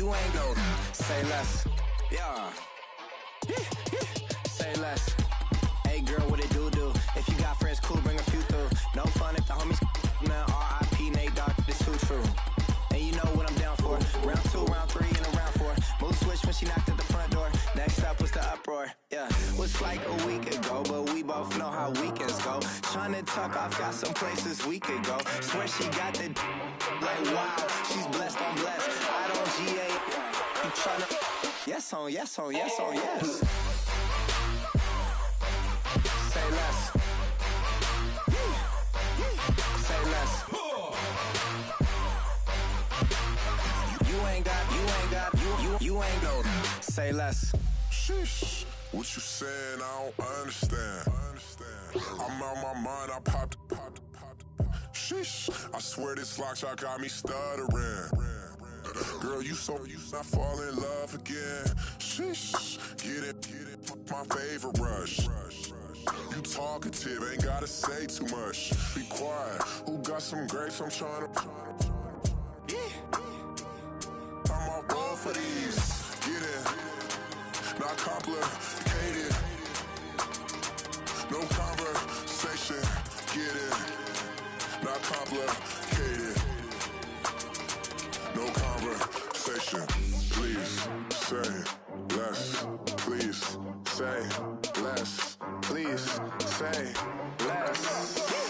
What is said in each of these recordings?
You ain't go. Say less. Yeah. Say less. Hey girl, what it do? If you got friends, cool, bring a few through. No fun if the homies, man. R.I.P. Nate Dogg, this too true. And you know what I'm down for. Round 2, round 3, and a round 4. Mood switch when she knocked at the front door. Next up was the uproar. Yeah, was like a week ago, but we both know how weekends go. Tryna tuck off, got some places we could go. Swear she got the like wow, she's blessed, I'm blessed. I don't GA. You tryna yes on yes on yes on yes. Say less. Say less. You ain't go. Say less. Sheesh. What you saying? I don't understand. I'm out my mind. I popped. Sheesh. I swear this lock shot got me stuttering. Girl, you not fall in love again. Sheesh. Get it. My favorite rush. You talkative, ain't gotta say too much. Be quiet. Who got some grapes? I'm trying to. I'm all ball for these. Get it. Not complicated. No conversation. Get it. Not complicated. No conversation. Please say less. Please say less. Please say less.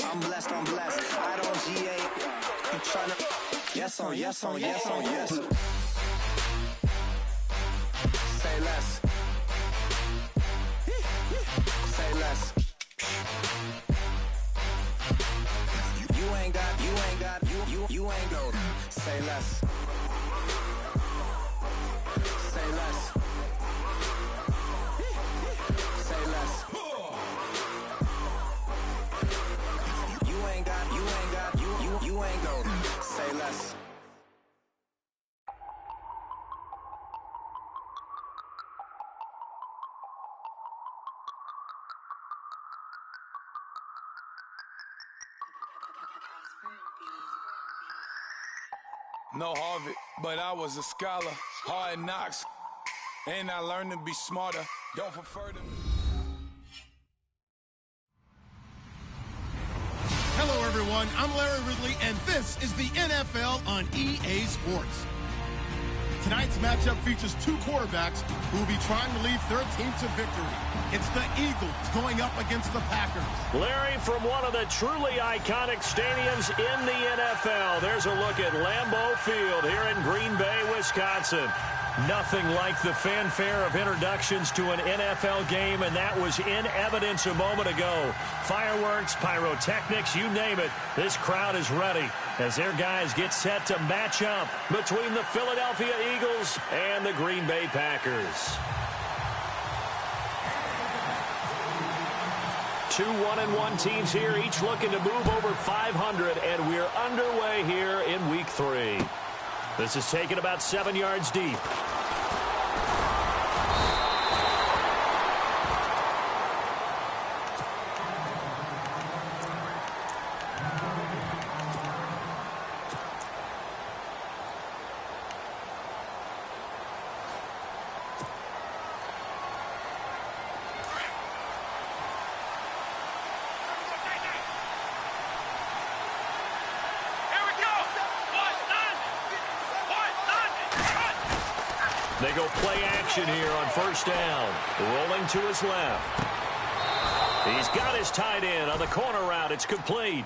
I'm blessed. I don't GA. You tryna yes on yes on yes on yes. Say less. Say less. You ain't go. Say less. Say less. Say less. You ain't go. Say less. No Harvard, but I was a scholar. Hard knocks, and I learned to be smarter. Don't prefer to. Hello, everyone. I'm Larry Ridley, and this is the NFL on EA Sports. Tonight's matchup features two quarterbacks who will be trying to lead their team to victory. It's the Eagles going up against the Packers. Larry, from one of the truly iconic stadiums in the NFL, there's a look at Lambeau Field here in Green Bay, Wisconsin. Nothing like the fanfare of introductions to an NFL game, and that was in evidence a moment ago. Fireworks, pyrotechnics, you name it. This crowd is ready as their guys get set to match up between the Philadelphia Eagles and the Green Bay Packers. 2 1-1 teams here, each looking to move over 500, and we're underway here in Week 3. This is taken about 7 yards deep. They go play action here on first down. Rolling to his left. He's got his tight end on the corner route. It's complete.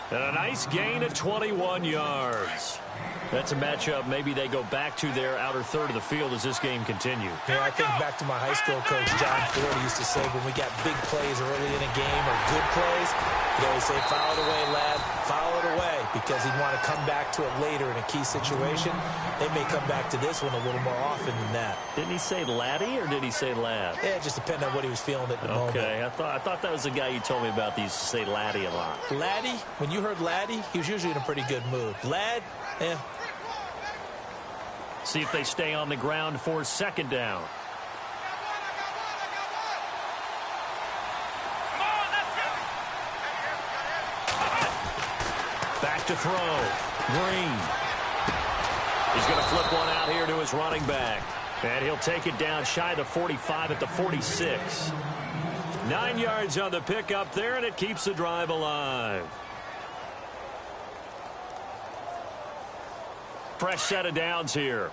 And a nice gain of 21 yards. That's a matchup maybe they go back to their outer third of the field as this game continues. Yeah, I think back to my high school coach, John Ford, used to say when we got big plays early in a game or good plays, he'd always say, foul it away, lad, foul it away, because he'd want to come back to it later in a key situation. They may come back to this one a little more often than that. Didn't he say laddie or did he say lad? Yeah, it just depended on what he was feeling at the moment. Okay, I thought that was the guy you told me about that used to say laddie a lot. Laddie, when you heard laddie, he was usually in a pretty good mood. Lad, See if they stay on the ground for second down. Back to throw. Green. He's going to flip one out here to his running back. And he'll take it down shy of the 45 at the 46. 9 yards on the pickup there, and it keeps the drive alive. Fresh set of downs here.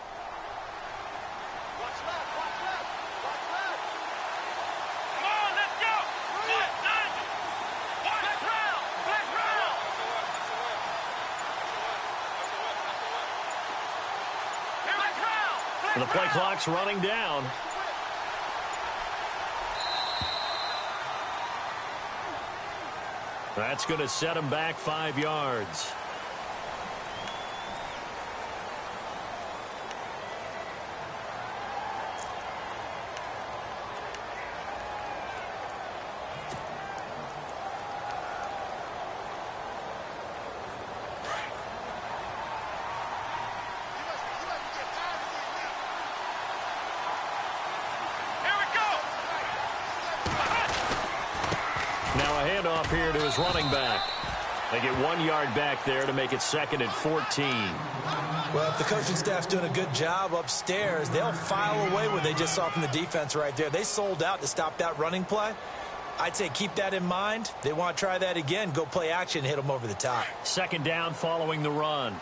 The play clock's running down. That's going to set him back 5 yards. Now a handoff here to his running back. They get 1 yard back there to make it 2nd and 14. Well, if the coaching staff's doing a good job upstairs, they'll file away what they just saw from the defense right there. They sold out to stop that running play. I'd say keep that in mind. They want to try that again. Go play action, hit them over the top. 2nd down following the run.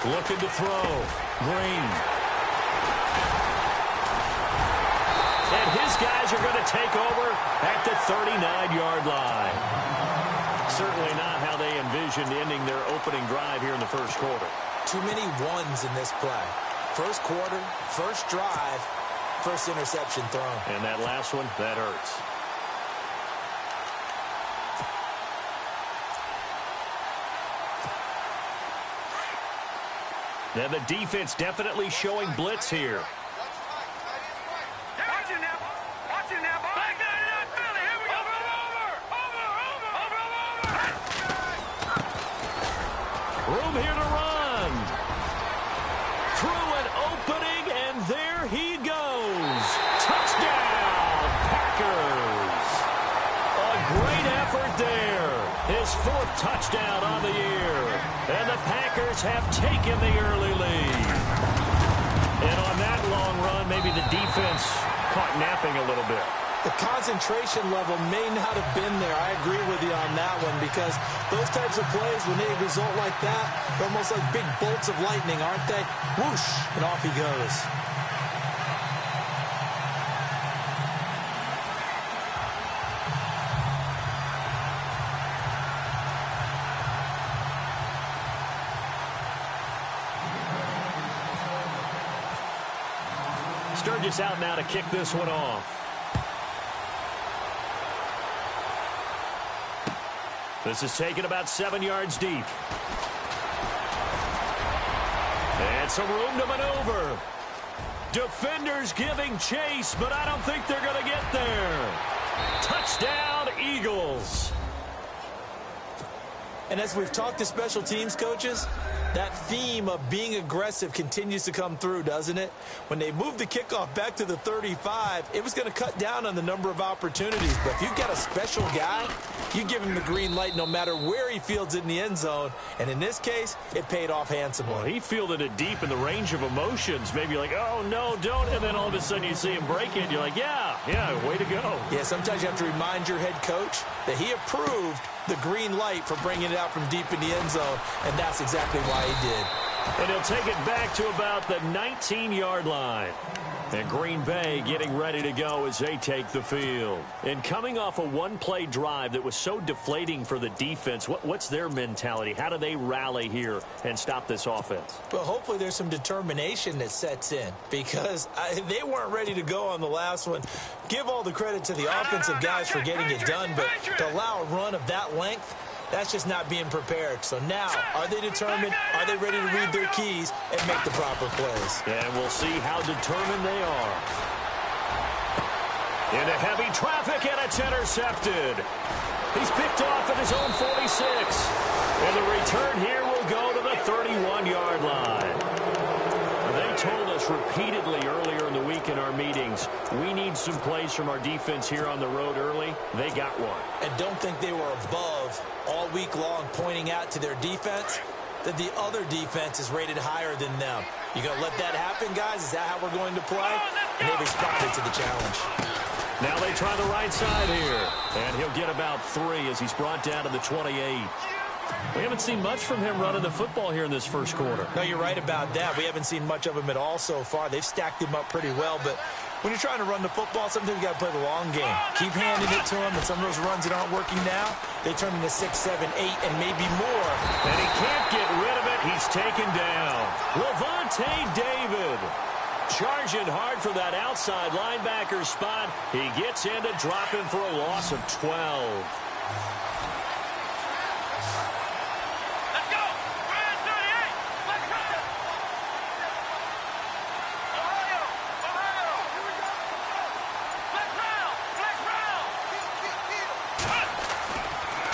Looking to throw. Green. And his guys are going to take over at the 39-yard line. Certainly not how they envisioned ending their opening drive here in the first quarter. Too many ones in this play. First quarter, first drive, first interception thrown. And that last one, that hurts. Now the defense definitely showing blitz here. Room here to run. Through an opening, and there he goes. Touchdown, Packers. A great effort there. His 4th touchdown on the year. And the Packers have taken the early lead. And on that long run, maybe the defense caught napping a little bit. The concentration level may not have been there. I agree with you on that one, because those types of plays, when they result like that, they're almost like big bolts of lightning, aren't they? Whoosh, and off he goes. Sturgis out now to kick this one off. This is taken about 7 yards deep. And some room to maneuver. Defenders giving chase, but I don't think they're going to get there. Touchdown, Eagles. And as we've talked to special teams coaches, that theme of being aggressive continues to come through, doesn't it? When they moved the kickoff back to the 35, it was going to cut down on the number of opportunities. But if you've got a special guy, you give him the green light no matter where he fields it in the end zone. And in this case, it paid off handsomely. Well, he fielded it deep in the range of emotions. Maybe like, oh, no, don't. And then all of a sudden you see him break it. You're like, yeah, way to go. Yeah, sometimes you have to remind your head coach that he approved the green light for bringing it out from deep in the end zone, and that's exactly why he did. And he'll take it back to about the 19-yard line. And Green Bay getting ready to go as they take the field. And coming off a one-play drive that was so deflating for the defense, what's their mentality? How do they rally here and stop this offense? Well, hopefully there's some determination that sets in, because they weren't ready to go on the last one. Give all the credit to the offensive guys for getting it done, but to allow a run of that length, that's just not being prepared. So now, are they determined? Are they ready to read their keys and make the proper plays? And we'll see how determined they are. Into heavy traffic, and it's intercepted. He's picked off at his own 46. And the return here will go to the 31-yard line. They told us repeatedly earlier in the week in our meetings, we need some plays from our defense here on the road early. They got one. And don't think they were above all week long pointing out to their defense that the other defense is rated higher than them. You going to let that happen, guys? Is that how we're going to play? And they responded to the challenge. Now they try the right side here. And he'll get about 3 as he's brought down to the 28. We haven't seen much from him running the football here in this first quarter. No, you're right about that. We haven't seen much of him at all so far. They've stacked him up pretty well, but when you're trying to run the football, sometimes you got to play the long game. Keep handing it to him, and some of those runs that aren't working now, they turn into 6, 7, 8, and maybe more. And he can't get rid of it. He's taken down. Levante David charging hard for that outside linebacker spot. He gets in to drop him for a loss of 12.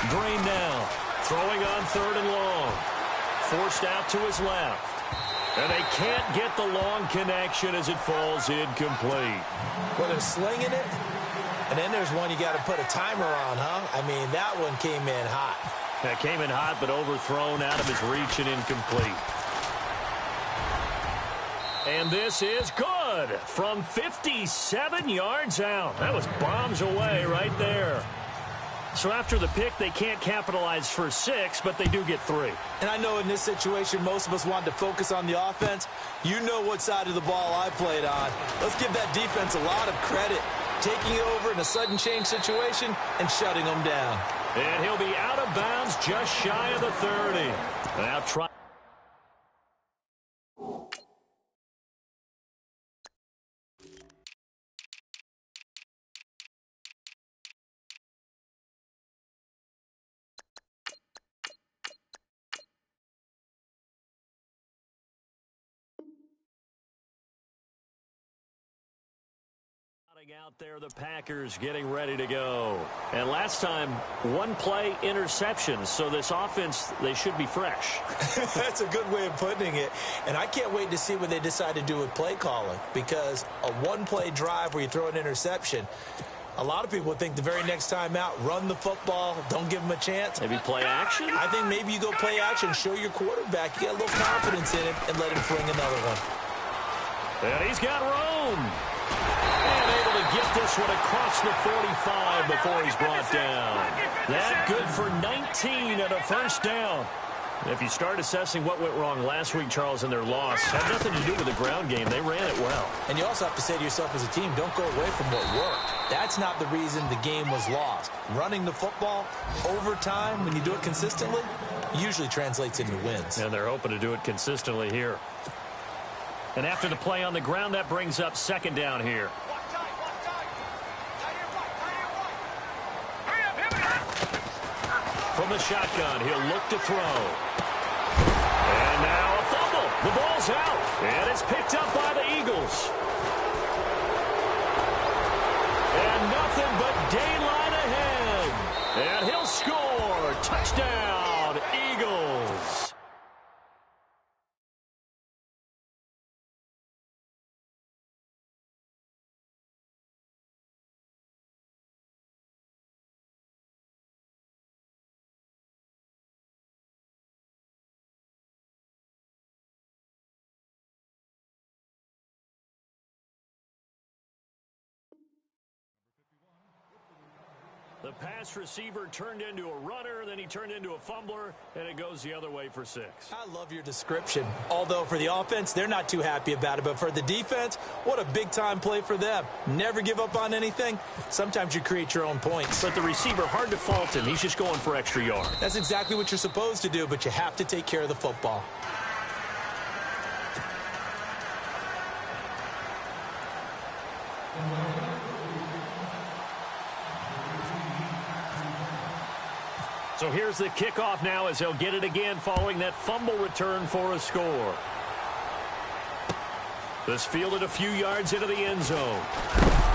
Green now, throwing on 3rd and long. Forced out to his left. And they can't get the long connection as it falls incomplete. Well, they're slinging it, and then there's one you got to put a timer on, huh? I mean, that one came in hot. That came in hot, but overthrown out of his reach and incomplete. And this is good from 57 yards out. That was bombs away right there. So after the pick, they can't capitalize for 6, but they do get 3. And I know in this situation, most of us want to focus on the offense. You know what side of the ball I played on. Let's give that defense a lot of credit. Taking it over in a sudden change situation and shutting them down. And he'll be out of bounds just shy of the 30. Now try. Out there, the Packers getting ready to go. And last time, 1 play interception. So this offense, they should be fresh. That's a good way of putting it. And I can't wait to see what they decide to do with play calling. Because a 1-play drive where you throw an interception, a lot of people think the very next time out, run the football, don't give them a chance. Maybe play action? I think maybe you go play action, show your quarterback, you get a little confidence in him, and let him fling another one. And he's got room. And able to get this one across the 45 before he's brought down. That good for 19 and a first down. If you start assessing what went wrong last week, Charles, in their loss, had nothing to do with the ground game. They ran it well. And you also have to say to yourself as a team, don't go away from what worked. That's not the reason the game was lost. Running the football over time, when you do it consistently, usually translates into wins. And they're hoping to do it consistently here. And after the play on the ground, that brings up 2nd down here. From the shotgun, he'll look to throw. And now a fumble. The ball's out. And it's picked up by the Eagles. And nothing but daylight ahead. And he'll score. Touchdown, Eagles. The pass receiver turned into a runner, then he turned into a fumbler, and it goes the other way for 6. I love your description. Although for the offense, they're not too happy about it. But for the defense, what a big-time play for them. Never give up on anything. Sometimes you create your own points. But the receiver, hard to fault him. He's just going for extra yards. That's exactly what you're supposed to do, but you have to take care of the football. So here's the kickoff now as he'll get it again following that fumble return for a score. This fielded a few yards into the end zone.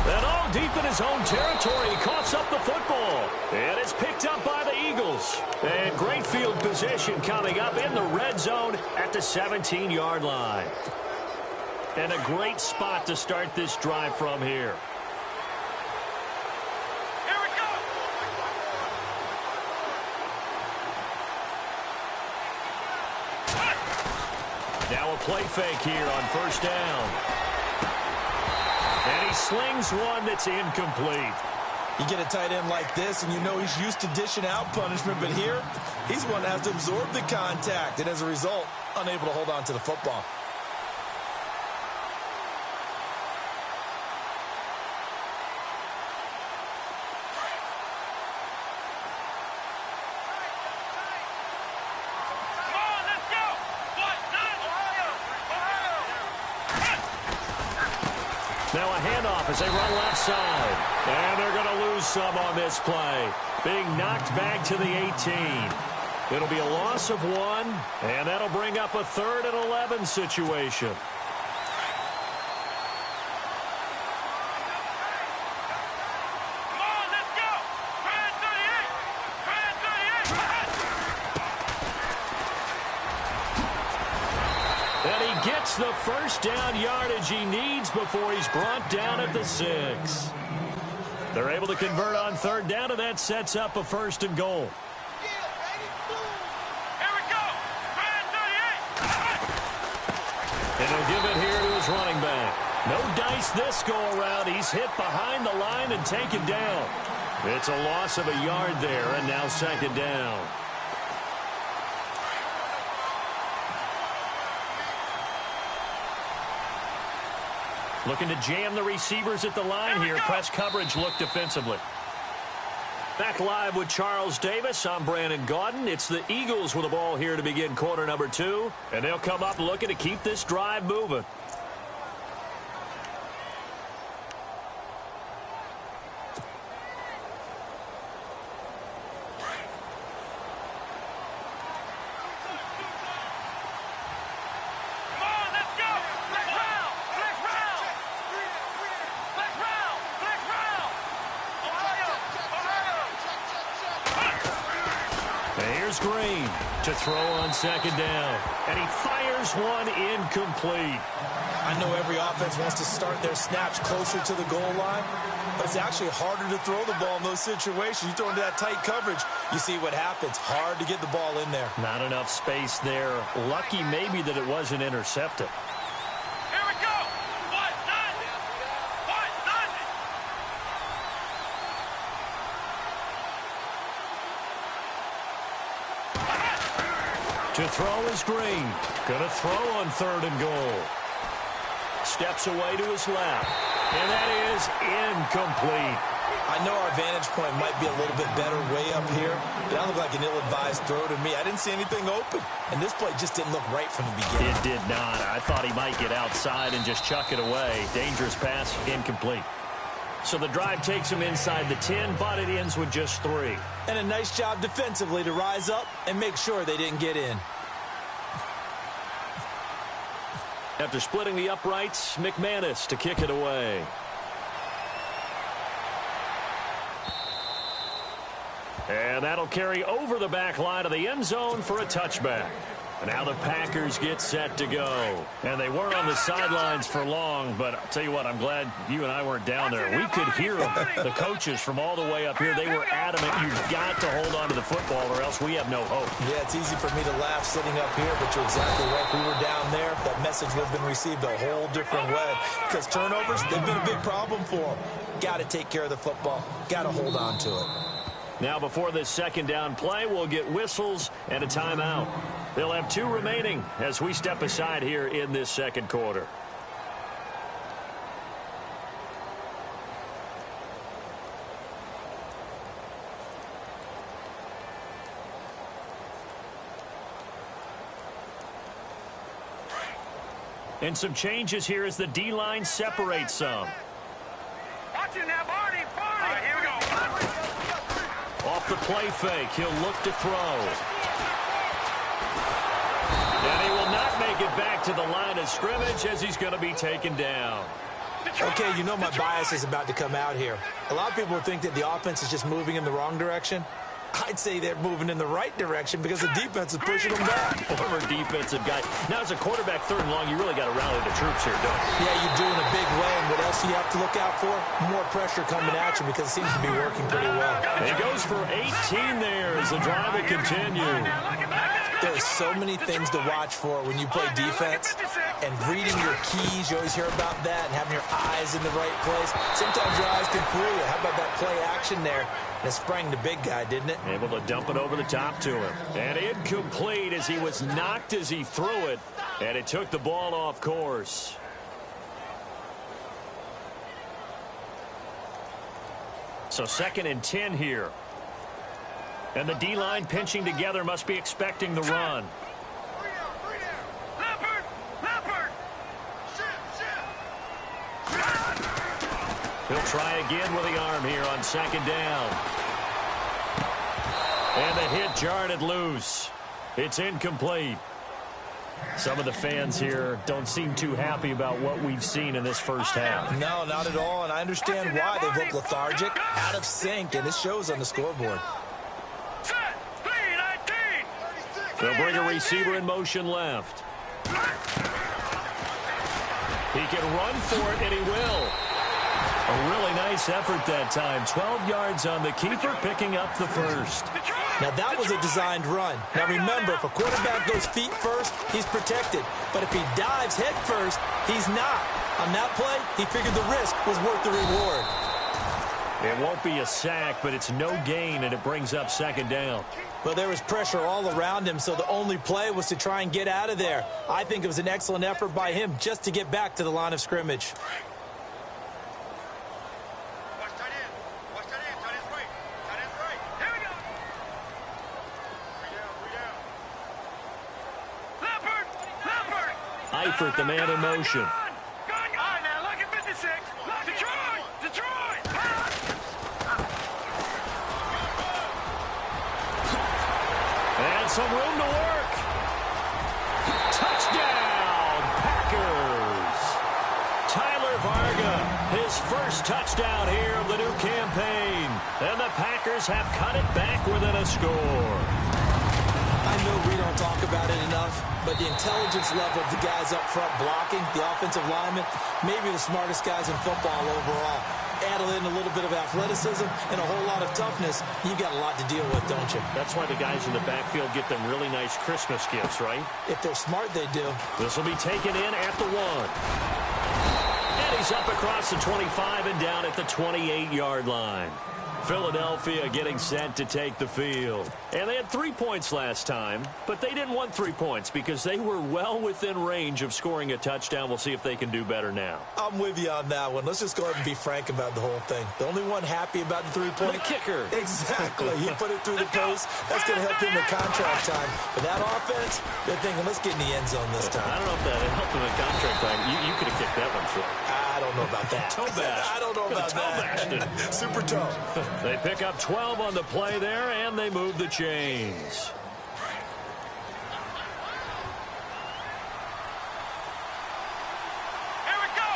And all deep in his own territory, he coughs up the football. And it's picked up by the Eagles. And great field position coming up in the red zone at the 17-yard line. And a great spot to start this drive from here. Here we go. Now a play fake here on first down. And he slings one that's incomplete. You get a tight end like this, and you know he's used to dishing out punishment, but here, he's one that has to absorb the contact, and as a result, unable to hold on to the football. Now a handoff as they run left side. And they're going to lose some on this play. Being knocked back to the 18. It'll be a loss of 1, and that'll bring up a 3rd and 11 situation. Gets the first down yardage he needs before he's brought down at the 6. They're able to convert on 3rd down, and that sets up a 1st and goal. Here we go. And he'll give it here to his running back. No dice this go around. He's hit behind the line and taken down. It's a loss of a yard there, and now 2nd down. Looking to jam the receivers at the line here. Press coverage look defensively. Back live with Charles Davis. I'm Brandon Gaudin. It's the Eagles with the ball here to begin quarter number 2. And they'll come up looking to keep this drive moving. Green to throw on 2nd down. And he fires one incomplete. I know every offense wants to start their snaps closer to the goal line, but it's actually harder to throw the ball in those situations. You throw into that tight coverage, you see what happens. Hard to get the ball in there. Not enough space there. Lucky maybe that it wasn't intercepted. Here we go. To throw is Green. Gonna throw on 3rd and goal. Steps away to his left. And that is incomplete. I know our vantage point might be a little bit better way up here, but that looked like an ill-advised throw to me. I didn't see anything open, and this play just didn't look right from the beginning. It did not. I thought he might get outside and just chuck it away. Dangerous pass, incomplete. So the drive takes him inside the 10, but it ends with just 3. And a nice job defensively to rise up and make sure they didn't get in. After splitting the uprights, McManus to kick it away. And that'll carry over the back line of the end zone for a touchback. And now the Packers get set to go. And they weren't on the sidelines for long, but I'll tell you what, I'm glad you and I weren't down there. We could hear them. The coaches from all the way up here, they were adamant. You've got to hold on to the football or else we have no hope. Yeah, it's easy for me to laugh sitting up here, but you're exactly right. If we were down there, that message would have been received a whole different way. Because turnovers, they've been a big problem for them. Got to take care of the football. Got to hold on to it. Now before this 2nd down play, we'll get whistles and a timeout. They'll have 2 remaining as we step aside here in this 2nd quarter. And some changes here as the D-line separates some. Watch it now, Barney. All right, here we go. Off the play fake, he'll look to throw. And he will not make it back to the line of scrimmage as he's going to be taken down. Okay, you know my bias is about to come out here. A lot of people would think that the offense is just moving in the wrong direction. I'd say they're moving in the right direction because the defense is pushing them back. Former defensive guy. Now, as a quarterback, 3rd and long, you really got to rally the troops here, don't you? Yeah, you do in a big way. And what else do you have to look out for? More pressure coming at you because it seems to be working pretty well. He goes for 18 there as the drive will continue. There's so many things to watch for when you play defense. And reading your keys, you always hear about that, and having your eyes in the right place. Sometimes your eyes can fool you. How about that play action there? And it sprang the big guy, didn't it? Able to dump it over the top to him. And incomplete as he was knocked as he threw it. And it took the ball off course. So 2nd and 10 here. And the D-line pinching together must be expecting the run. He'll try again with the arm here on 2nd down. And the hit jarred it loose. It's incomplete. Some of the fans here don't seem too happy about what we've seen in this first half. No, not at all, and I understand why. They look lethargic, out of sync, and it shows on the scoreboard. They'll bring a receiver in motion left. He can run for it, and he will. A really nice effort that time. 12 yards on the keeper, picking up the first. Now, that was a designed run. Now, remember, if a quarterback goes feet first, he's protected. But if he dives head first, he's not. On that play, he figured the risk was worth the reward. It won't be a sack, but it's no gain, and it brings up 2nd down. Well, there was pressure all around him, so the only play was to try and get out of there. I think it was an excellent effort by him just to get back to the line of scrimmage. Eifert, the man in motion. And some room to work. Touchdown, Packers. Tyler Varga, his first touchdown here of the new campaign. And the Packers have cut it back within a score. I know we don't talk about it enough, but the intelligence level of the guys up front blocking, the offensive linemen, maybe the smartest guys in football overall. Add in a little bit of athleticism and a whole lot of toughness, you got a lot to deal with, don't you? That's why the guys in the backfield get them really nice Christmas gifts, right? If they're smart, they do. This will be taken in at the 1. And he's up across the 25 and down at the 28-yard line. Philadelphia getting set to take the field. And they had 3 points last time, but they didn't want 3 points because they were well within range of scoring a touchdown. We'll see if they can do better now. I'm with you on that one. Let's just go ahead and be frank about the whole thing. The only one happy about the 3-point. The kicker. Exactly. He put it through the post. That's going to help him in contract time. But that offense, they're thinking, let's get in the end zone this time. I don't know if that helped him in contract time. You could have kicked that one through. I don't know about that. Toe bash. I don't know about that. Super toe. They pick up 12 on the play there, and they move the chains. Here we go.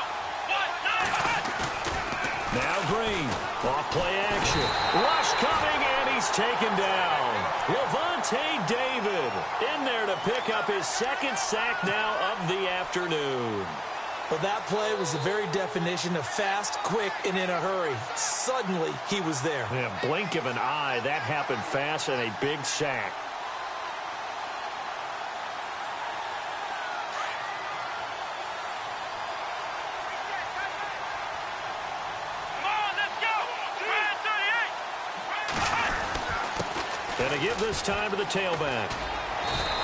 Now Green, off play action. Rush coming, and he's taken down. Levante David in there to pick up his 2nd sack now of the afternoon. Well, that play was the very definition of fast, quick, and in a hurry. Suddenly, he was there. Yeah, blink of an eye. That happened fast and a big sack. Come on, let's go. And to give this time to the tailback.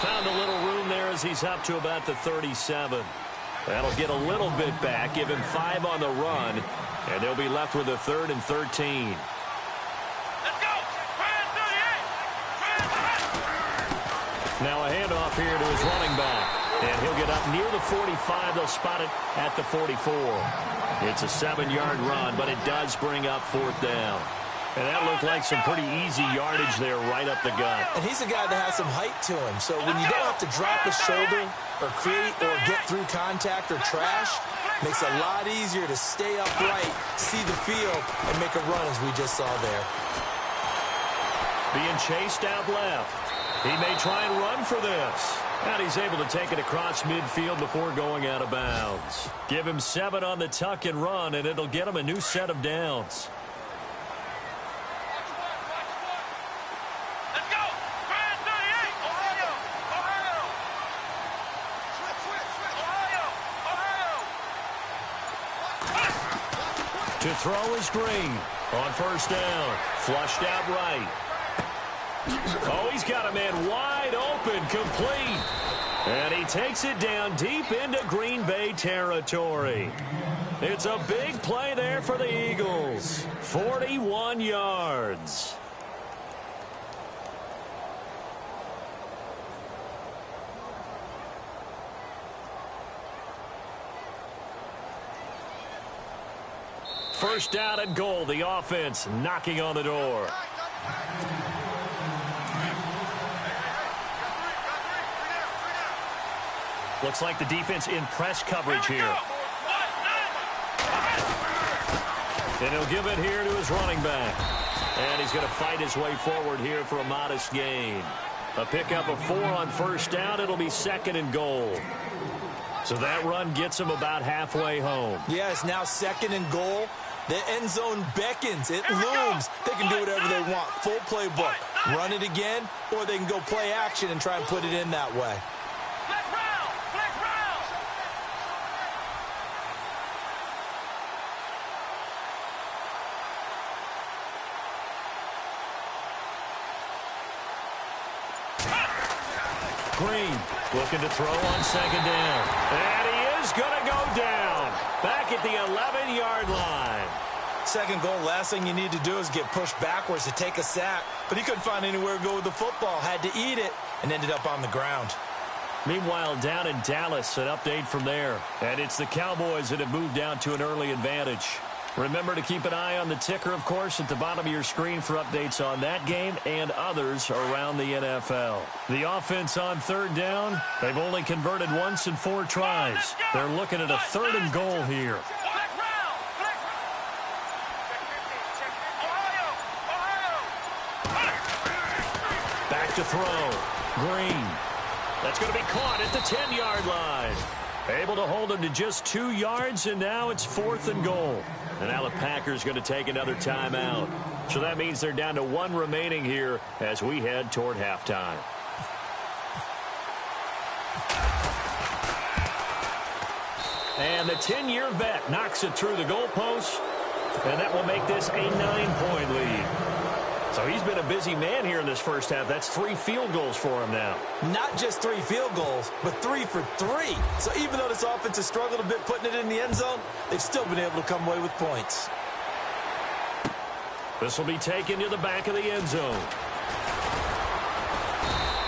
Found a little room there as he's up to about the 37. That'll get a little bit back, give him 5 on the run, and they'll be left with a 3rd and 13. Let's go. Now a handoff here to his running back, and he'll get up near the 45. They'll spot it at the 44. It's a 7-yard run, but it does bring up 4th down. And that looked like some pretty easy yardage there right up the gut. And he's a guy that has some height to him. So when you don't have to drop his shoulder or create or get through contact or trash, makes it a lot easier to stay upright, see the field, and make a run as we just saw there. Being chased out left. He may try and run for this. And he's able to take it across midfield before going out of bounds. Give him 7 on the tuck and run, and it'll get him a new set of downs. Let's go! Grand 38! Ohio! Ohio! Ohio! To throw is Green. On first down. Flushed out right. Oh, he's got a man wide open, complete. And he takes it down deep into Green Bay territory. It's a big play there for the Eagles. 41 yards. First down and goal. The offense knocking on the door. Looks like the defense in press coverage here. And he'll give it here to his running back. And he's going to fight his way forward here for a modest gain. A pickup of 4 on first down. It'll be 2nd and goal. So that run gets him about halfway home. Yeah, it's now 2nd and goal. The end zone beckons. It looms. They can do whatever they want. Full playbook. Run it again, or they can go play action and try and put it in that way. Green looking to throw on 2nd down. And he is going to go down. Back at the 11-yard line. 2nd goal, last thing you need to do is get pushed backwards to take a sack. But he couldn't find anywhere to go with the football. Had to eat it and ended up on the ground. Meanwhile, down in Dallas, an update from there. And it's the Cowboys that have moved down to an early advantage. Remember to keep an eye on the ticker, of course, at the bottom of your screen for updates on that game and others around the NFL. The offense on 3rd down, they've only converted once in 4 tries. They're looking at a 3rd and goal here. Back to throw. Green. That's going to be caught at the 10-yard line. Able to hold him to just 2 yards, and now it's 4th and goal. And now the Packers going to take another timeout. So that means they're down to 1 remaining here as we head toward halftime. And the 10-year vet knocks it through the goalpost, and that will make this a 9-point lead. So he's been a busy man here in this first half. That's 3 field goals for him now. Not just 3 field goals, but 3 for 3. So even though this offense has struggled a bit putting it in the end zone, they've still been able to come away with points. This will be taken to the back of the end zone.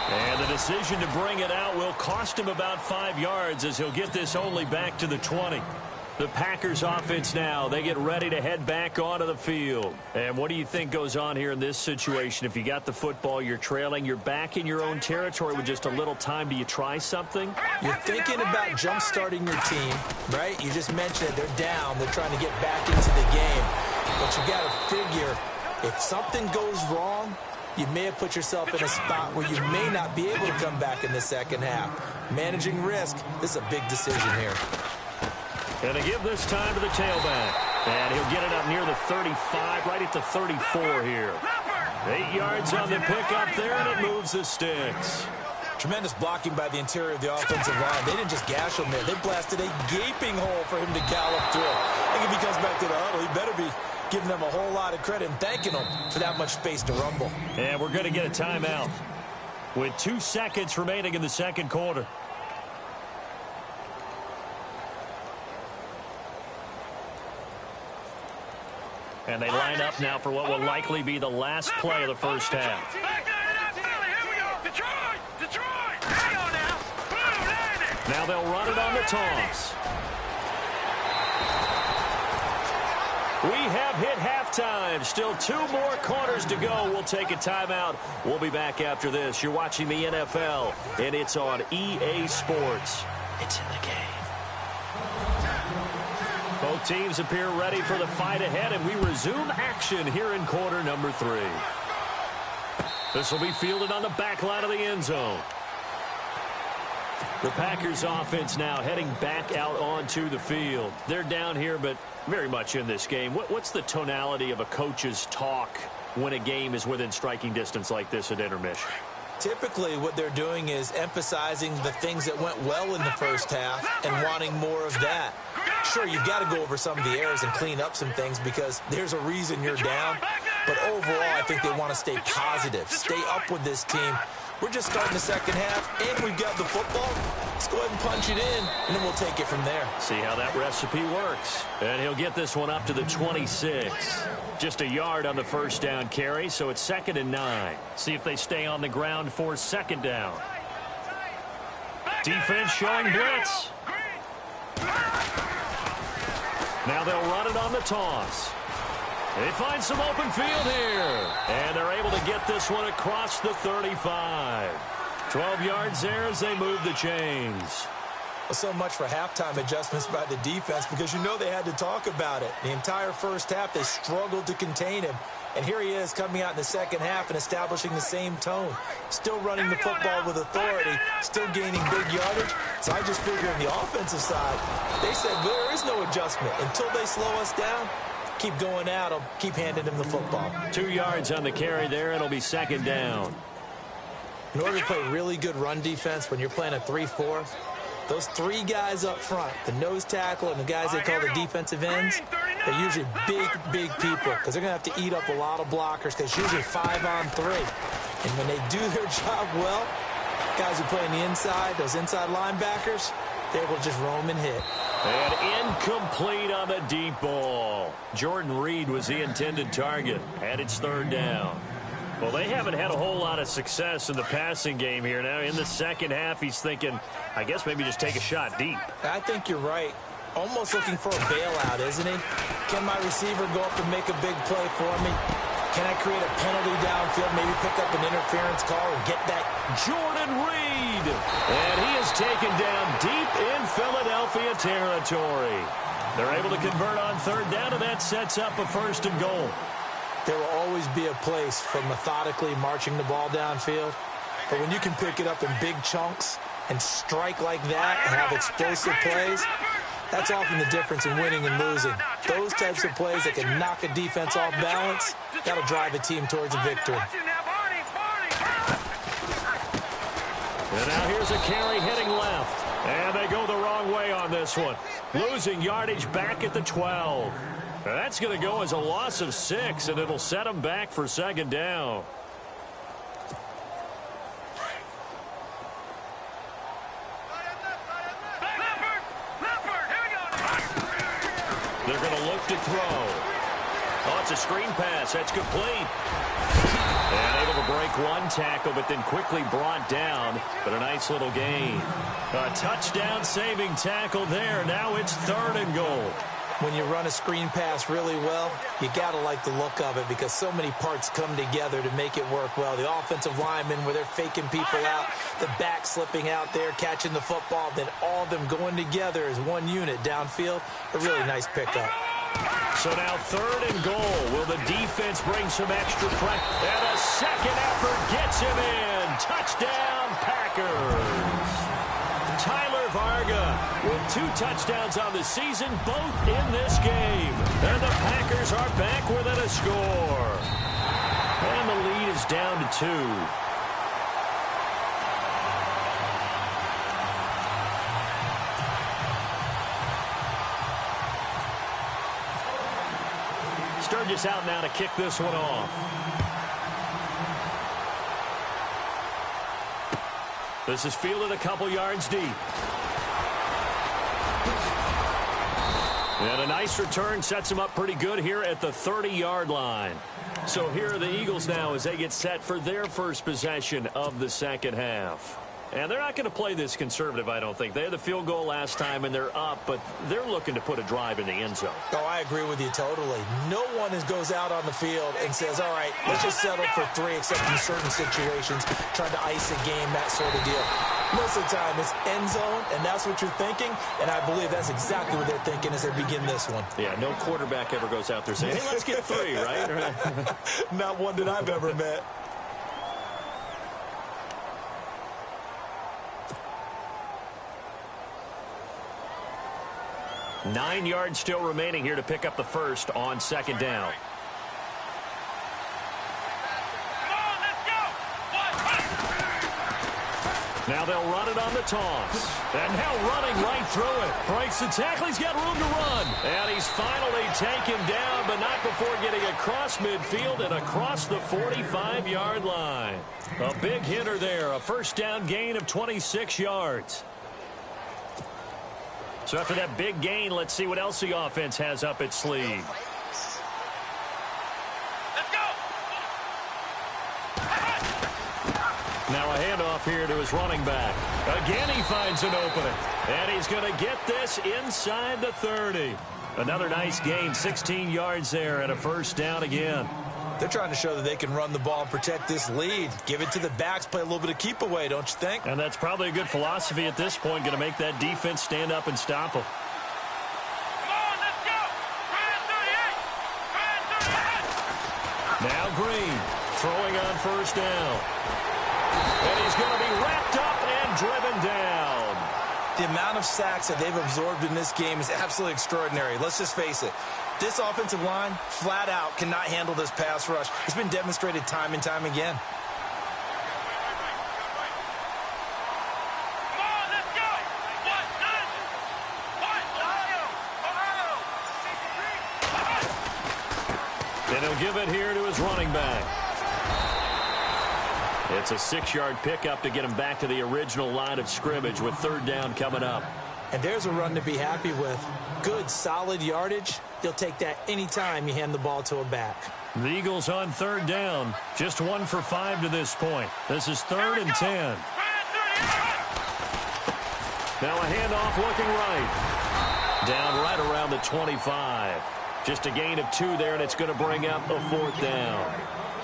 And the decision to bring it out will cost him about 5 yards as he'll get this only back to the 20. The Packers offense now, they get ready to head back onto the field. And what do you think goes on here in this situation? If you got the football, you're trailing, you're back in your own territory with just a little time. Do you try something? You're thinking about jump-starting your team, right? You just mentioned it. They're down. They're trying to get back into the game. But you got to figure, if something goes wrong, you may have put yourself in a spot where you may not be able to come back in the second half. Managing risk, this is a big decision here. Going to give this time to the tailback. And he'll get it up near the 35, right at the 34 here. 8 yards on the pickup there, and it moves the sticks. Tremendous blocking by the interior of the offensive line. They didn't just gash him there. They blasted a gaping hole for him to gallop through. I think if he comes back to the huddle, he better be giving them a whole lot of credit and thanking them for that much space to rumble. And we're going to get a timeout with 2 seconds remaining in the second quarter. And they line up now for what will likely be the last play of the first half. Now they'll run it on the toss. We have hit halftime. Still 2 more quarters to go. We'll take a timeout. We'll be back after this. You're watching the NFL, and it's on EA Sports. It's in the game. Both teams appear ready for the fight ahead, and we resume action here in quarter number 3. This will be fielded on the back line of the end zone. The Packers offense now heading back out onto the field. They're down here, but very much in this game. What's the tonality of a coach's talk when a game is within striking distance like this at intermission? Typically, what they're doing is emphasizing the things that went well in the first half and wanting more of that. Sure, you've got to go over some of the errors and clean up some things because there's a reason you're down. But overall, I think they want to stay positive, stay up with this team. We're just starting the second half, and we've got the football. Let's go ahead and punch it in, and then we'll take it from there. See how that recipe works. And he'll get this one up to the 26. Just a yard on the first down carry, so it's 2nd and 9. See if they stay on the ground for 2nd down. Defense showing blitz. Now they'll run it on the toss. They find some open field here. And they're able to get this one across the 35. 12 yards there as they move the chains. Well, so much for halftime adjustments by the defense because you know they had to talk about it. The entire first half, they struggled to contain him. And here he is coming out in the second half and establishing the same tone. Still running the football with authority, still gaining big yardage. So I just figure on the offensive side, they said, well, there is no adjustment. Until they slow us down, keep going at them, keep handing them the football. 2 yards on the carry there, and it'll be 2nd down. In order to play really good run defense when you're playing a 3-4, those 3 guys up front, the nose tackle and the guys they call the defensive ends, they're usually big people because they're going to have to eat up a lot of blockers because usually 5-on-3. And when they do their job well, guys who play on the inside, those inside linebackers, they will just roam and hit. And incomplete on the deep ball. Jordan Reed was the intended target, and it's 3rd down. Well, they haven't had a whole lot of success in the passing game here. Now, in the second half, he's thinking, I guess maybe just take a shot deep. I think you're right. Almost looking for a bailout, isn't he? Can my receiver go up and make a big play for me? Can I create a penalty downfield, maybe pick up an interference call and get that? Jordan Reed! And he is taken down deep in Philadelphia territory. They're able to convert on 3rd down, and that sets up a 1st and goal. There will always be a place for methodically marching the ball downfield. But when you can pick it up in big chunks and strike like that and have explosive plays, that's often the difference in winning and losing. Those types of plays that can knock a defense off balance, that'll drive a team towards a victory. And now here's a carry heading left. And they go the wrong way on this one. Losing yardage back at the 12. That's going to go as a loss of 6, and it'll set them back for 2nd down. They're going to look to throw. Oh, it's a screen pass. That's complete. And able to break one tackle, but then quickly brought down. But a nice little gain. A touchdown saving tackle there. Now it's 3rd and goal. When you run a screen pass really well, you got to like the look of it because so many parts come together to make it work well. The offensive linemen where they're faking people out, the back slipping out there, catching the football, then all of them going together as one unit downfield. A really nice pickup. So now 3rd and goal. Will the defense bring some extra pressure? And a second effort gets him in. Touchdown, Packers. Tyler Varga with 2 touchdowns on the season, both in this game. And the Packers are back within a score. And the lead is down to 2. Sturgis out now to kick this one off. This is fielded a couple yards deep. And a nice return sets him up pretty good here at the 30-yard line. So here are the Eagles now as they get set for their first possession of the second half. And they're not going to play this conservative, I don't think. They had the field goal last time, and they're up, but they're looking to put a drive in the end zone. Oh, I agree with you totally. No one goes out on the field and says, all right, let's just settle for 3, except in certain situations, trying to ice a game, that sort of deal. Most of the time, it's end zone, and that's what you're thinking, and I believe that's exactly what they're thinking as they begin this one. Yeah, no quarterback ever goes out there saying, hey, let's get 3, right? Not one that I've ever met. 9 yards still remaining here to pick up the first on second down. Now they'll run it on the toss. And now running right through it. Breaks the tackle. He's got room to run. And he's finally taken down, but not before getting across midfield and across the 45-yard line. A big hitter there. A first down gain of 26 yards. So after that big gain, let's see what else the offense has up its sleeve. Now a handoff here to his running back. Again, he finds an opening. And he's going to get this inside the 30. Another nice gain, 16 yards there, and a first down again. They're trying to show that they can run the ball and protect this lead. Give it to the backs, play a little bit of keep away, don't you think? And that's probably a good philosophy at this point, going to make that defense stand up and stop them. Now Green throwing on first down. And he's going to be wrapped up and driven down. The amount of sacks that they've absorbed in this game is absolutely extraordinary. Let's just face it. This offensive line, flat out, cannot handle this pass rush. It's been demonstrated time and time again. And he'll give it here to his running back. It's a 6-yard pickup to get him back to the original line of scrimmage with third down coming up. And there's a run to be happy with. Good, solid yardage. You'll take that anytime you hand the ball to a back. The Eagles on third down. Just 1 for 5 to this point. This is 3rd and 10. Now a handoff looking right. Down right around the 25. Just a gain of 2 there, and it's going to bring up a 4th down.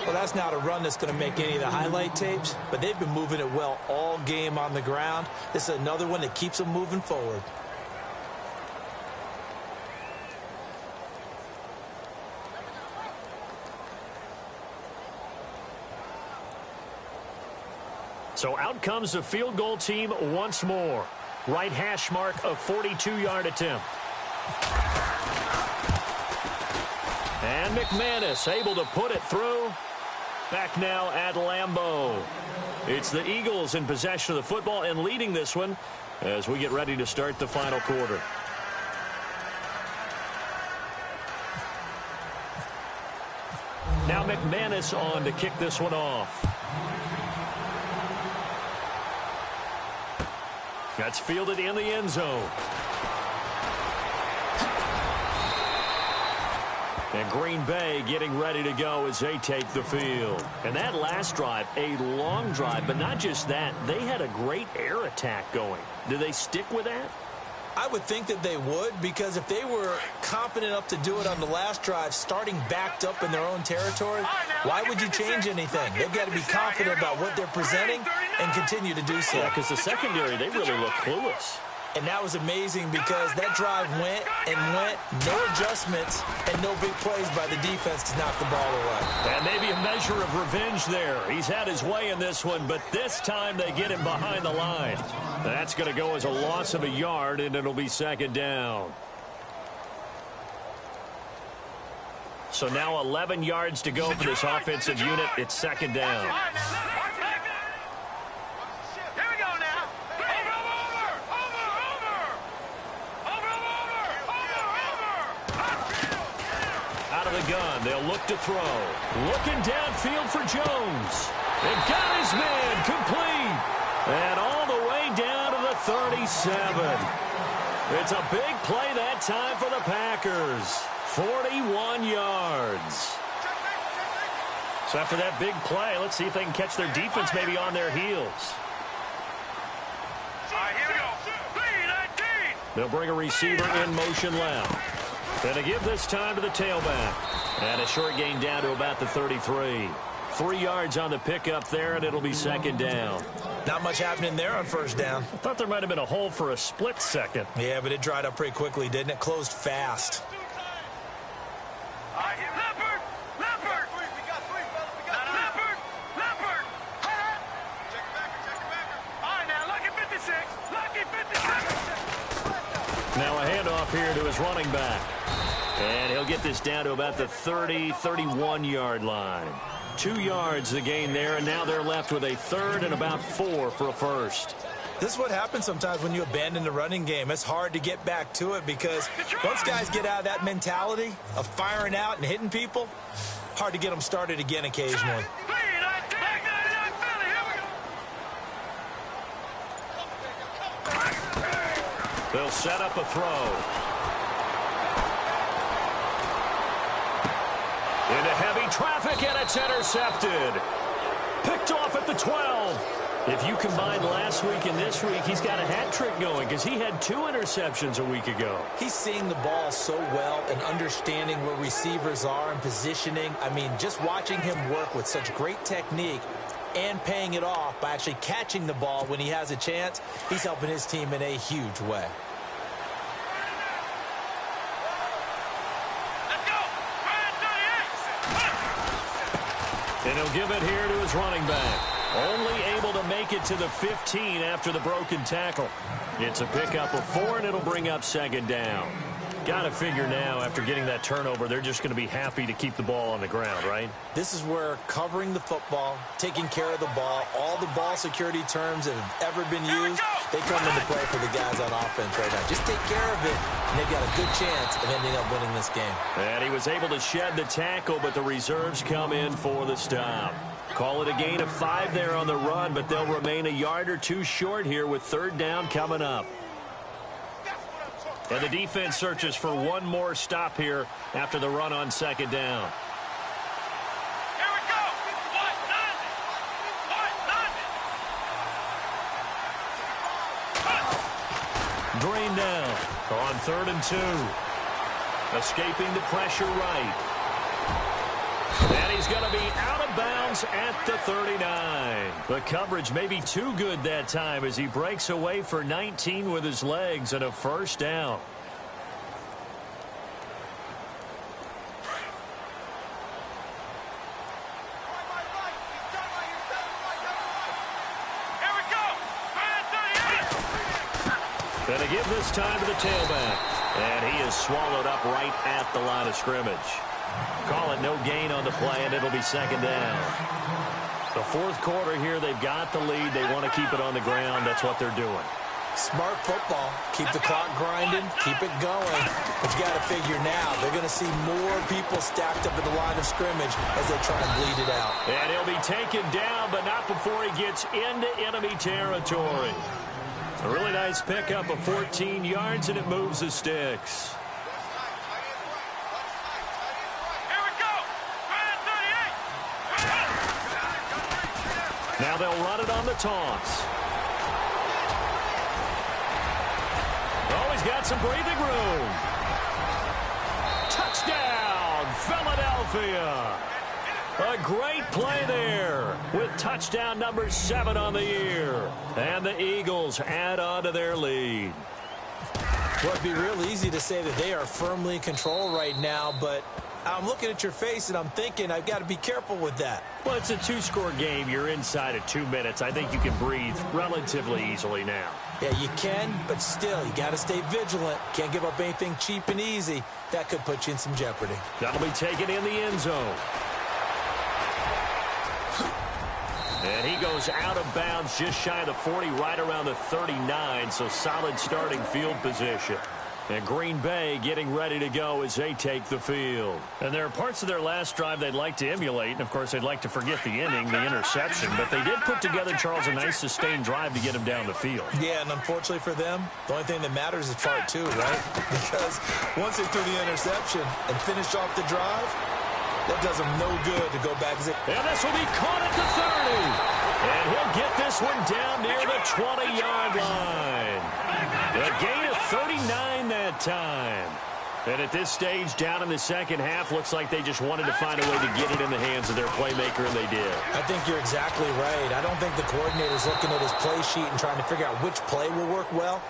Well, that's not a run that's going to make any of the highlight tapes, but they've been moving it well all game on the ground. This is another one that keeps them moving forward. So out comes the field goal team once more. Right hash mark, a 42-yard attempt. And McManus able to put it through. Back now at Lambeau. It's the Eagles in possession of the football and leading this one as we get ready to start the final quarter. Now McManus on to kick this one off. That's fielded in the end zone. And Green Bay getting ready to go as they take the field. And that last drive, a long drive, but not just that. They had a great air attack going. Do they stick with that? I would think that they would, because if they were confident enough to do it on the last drive, starting backed up in their own territory, why would you change anything? They've got to be confident about what they're presenting and continue to do so. Yeah, because the secondary, they really look clueless. And that was amazing because that drive went and went, no adjustments, and no big plays by the defense to knock the ball away. And maybe a measure of revenge there. He's had his way in this one, but this time they get him behind the line. That's going to go as a loss of a yard, and it'll be second down. So now 11 yards to go for this offensive unit. It's second down. Gun. They'll look to throw. Looking downfield for Jones. And got his man complete. And all the way down to the 37. It's a big play that time for the Packers. 41 yards. So after that big play, let's see if they can catch their defense maybe on their heels. All right, here we go. 3-19. They'll bring a receiver in motion left. And to give this time to the tailback. And a short gain down to about the 33. 3 yards on the pickup there, and it'll be second down. Not much happening there on first down. I thought there might have been a hole for a split second. Yeah, but it dried up pretty quickly, didn't it? Closed fast. All right, Leopard! Leopard! We got 3, fellas. We got 3. Leopard! Leopard! Check your backer. All right, now, lucky 56. Lucky 56. Now a handoff off here to his running back. And he'll get this down to about the 30, 31-yard line. 2 yards the gain there, and now they're left with a third and about 4 for a first. This is what happens sometimes when you abandon the running game. It's hard to get back to it because once guys get out of that mentality of firing out and hitting people, hard to get them started again occasionally. They'll set up a throw. Into heavy traffic, and it's intercepted. Picked off at the 12. If you combine last week and this week, he's got a hat trick going because he had 2 interceptions a week ago. He's seeing the ball so well and understanding where receivers are and positioning. I mean, just watching him work with such great technique and paying it off by actually catching the ball when he has a chance, he's helping his team in a huge way. And he'll give it here to his running back. Only able to make it to the 15 after the broken tackle. It's a pickup of 4, and it'll bring up second down. Got to figure now, after getting that turnover, they're just going to be happy to keep the ball on the ground, right? This is where covering the football, taking care of the ball, all the ball security terms that have ever been used, they come into play for the guys on offense right now. Just take care of it, and they've got a good chance of ending up winning this game. And he was able to shed the tackle, but the reserves come in for the stop. Call it a gain of 5 there on the run, but they'll remain a yard or 2 short here with third down coming up. And the defense searches for one more stop here after the run on second down. Here we go. Green down on 3rd and 2. Escaping the pressure right. And he's going to be out of bounds at the 39. The coverage may be too good that time as he breaks away for 19 with his legs and a first down. Here we go. Going to give this time to the tailback. And he is swallowed up right at the line of scrimmage. Call it no gain on the play, and it'll be second down. The 4th quarter here, they've got the lead. They want to keep it on the ground. That's what they're doing. Smart football. Keep the clock grinding. Keep it going. But you got to figure now, they're going to see more people stacked up at the line of scrimmage as they try and bleed it out. And he'll be taken down, but not before he gets into enemy territory. A really nice pickup of 14 yards, and it moves the sticks. Now they'll run it on the toss. Oh, he's got some breathing room. Touchdown, Philadelphia. A great play there with touchdown number 7 on the year. And the Eagles add on to their lead. Well, it'd be real easy to say that they are firmly in control right now, but I'm looking at your face and I'm thinking I've got to be careful with that. Well, it's a 2-score game. You're inside of 2 minutes. I think you can breathe relatively easily now. Yeah, you can, but still, you got to stay vigilant. Can't give up anything cheap and easy. That could put you in some jeopardy. That'll be taken in the end zone. And he goes out of bounds just shy of the 40, right around the 39, so solid starting field position. And Green Bay getting ready to go as they take the field. And there are parts of their last drive they'd like to emulate. And, of course, they'd like to forget the inning, the interception. But they did put together, Charles, a nice sustained drive to get him down the field. Yeah, and unfortunately for them, the only thing that matters is part 2, right? Because once they threw the interception and finished off the drive, that does them no good to go back and say, and this will be caught at the 30. And he'll get this one down near the 20-yard line. A gain of 39 that time. And at this stage, down in the second half, looks like they just wanted to find a way to get it in the hands of their playmaker, and they did. I think you're exactly right. I don't think the coordinator's looking at his play sheet and trying to figure out which play will work well.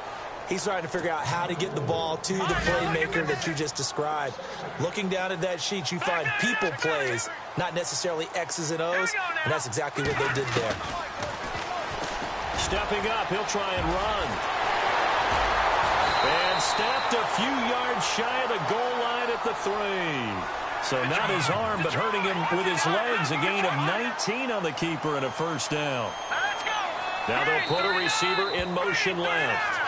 He's trying to figure out how to get the ball to the playmaker that you just described. Looking down at that sheet, you find people plays, not necessarily X's and O's, and that's exactly what they did there. Stepping up, he'll try and run. And snapped a few yards shy of the goal line at the 3. So not his arm, but hurting him with his legs. A gain of 19 on the keeper and a first down. Now they'll put a receiver in motion left.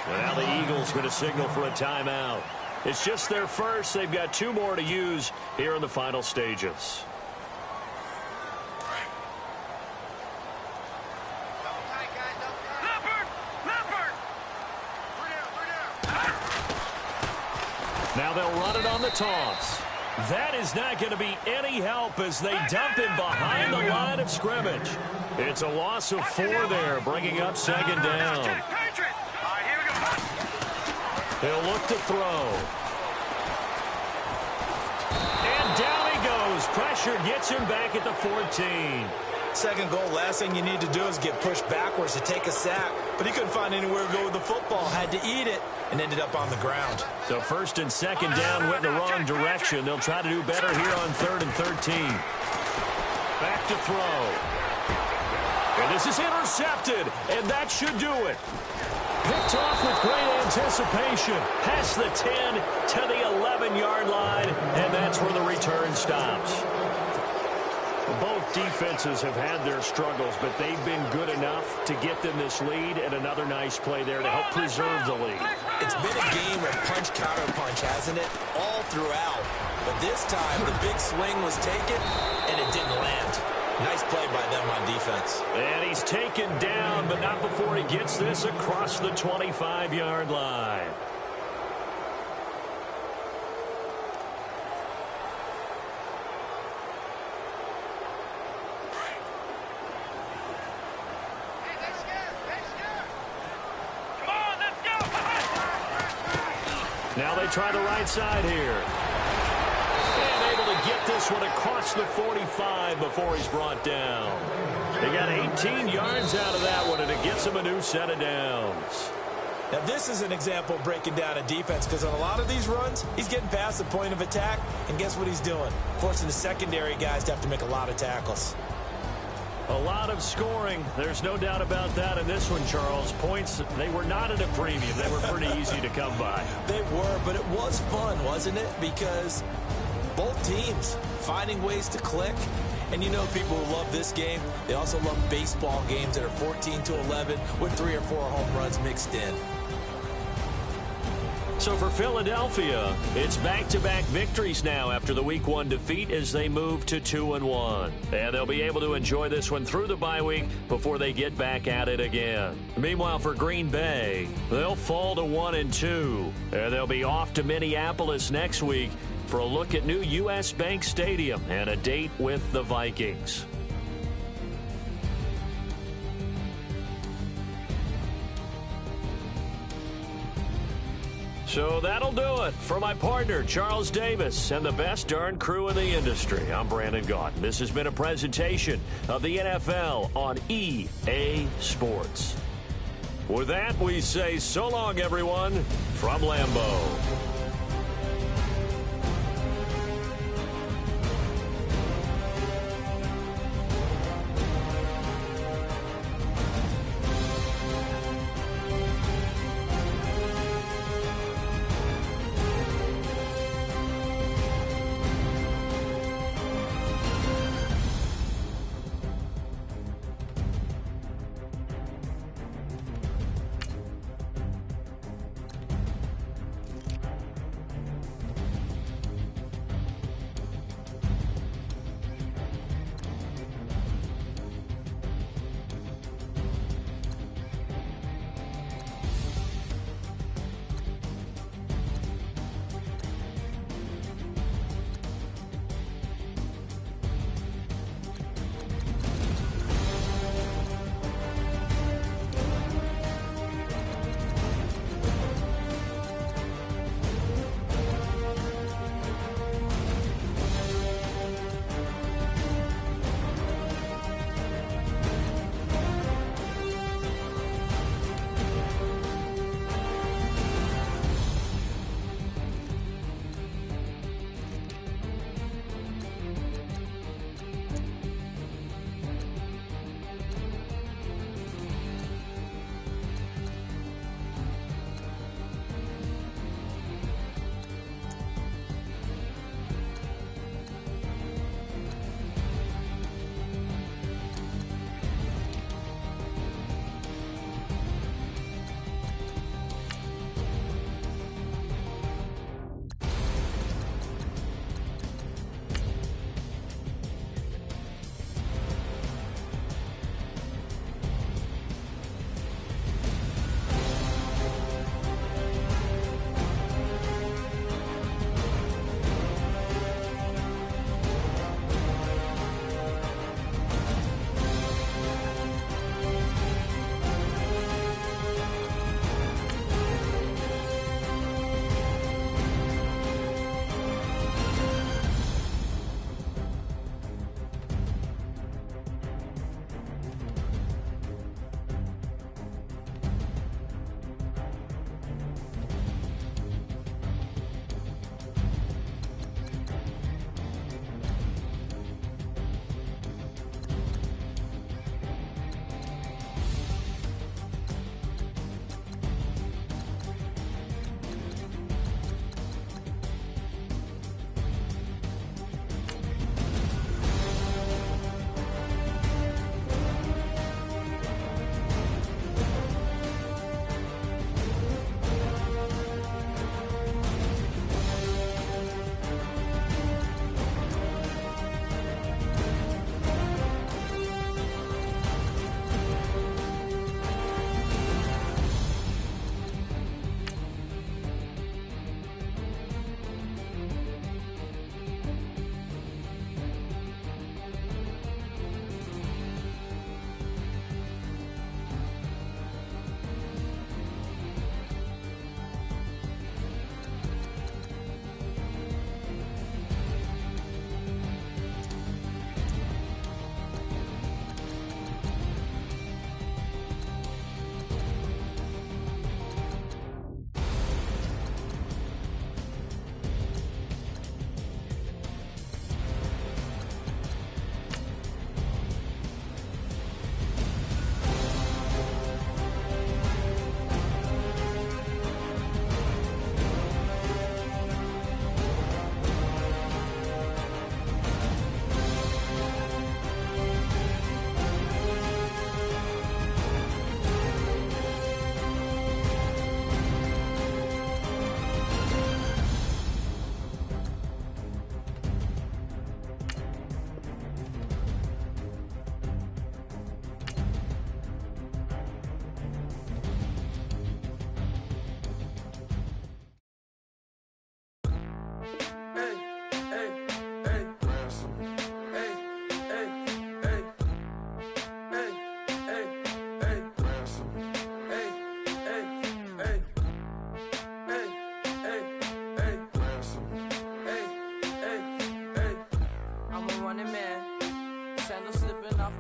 And now the Eagles going to signal for a timeout. It's just their first. They've got 2 more to use here in the final stages. Now they'll run it on the toss. That is not going to be any help as they dump him behind the line of scrimmage. It's a loss of 4 there, bringing up second down. He'll look to throw. And down he goes. Pressure gets him back at the 14. Second goal, last thing you need to do is get pushed backwards to take a sack. But he couldn't find anywhere to go with the football. Had to eat it and ended up on the ground. So first and second down went in the wrong direction. They'll try to do better here on 3rd and 13. Back to throw. And this is intercepted. And that should do it. Picked off with great anticipation. Past the 10 to the 11-yard line. And that's where the return stops. Both defenses have had their struggles, but they've been good enough to get them this lead, and another nice play there to help preserve the lead. It's been a game of punch, counter punch, hasn't it? All throughout. But this time, the big swing was taken, and it didn't land. Nice play by them on defense. And he's taken down, but not before he gets this across the 25-yard line. Now they try the right side here. And able to get this one across the 45 before he's brought down. They got 18 yards out of that one, and it gets him a new set of downs. Now this is an example of breaking down a defense, because on a lot of these runs, he's getting past the point of attack, and guess what he's doing? Forcing the secondary guys to have to make a lot of tackles. A lot of scoring. There's no doubt about that in this one, Charles. Points, they were not at a premium. They were pretty easy to come by. They were, but it was fun, wasn't it? Because both teams finding ways to click. And you know people who love this game, they also love baseball games that are 14-11 with 3 or 4 home runs mixed in. So for Philadelphia, it's back-to-back victories now after the Week 1 defeat as they move to 2-1. And they'll be able to enjoy this one through the bye week before they get back at it again. Meanwhile, for Green Bay, they'll fall to 1-2. And they'll be off to Minneapolis next week for a look at new U.S. Bank Stadium and a date with the Vikings. So that'll do it for my partner, Charles Davis, and the best darn crew in the industry. I'm Brandon Gaudin. This has been a presentation of the NFL on EA Sports. With that, we say so long, everyone, from Lambeau.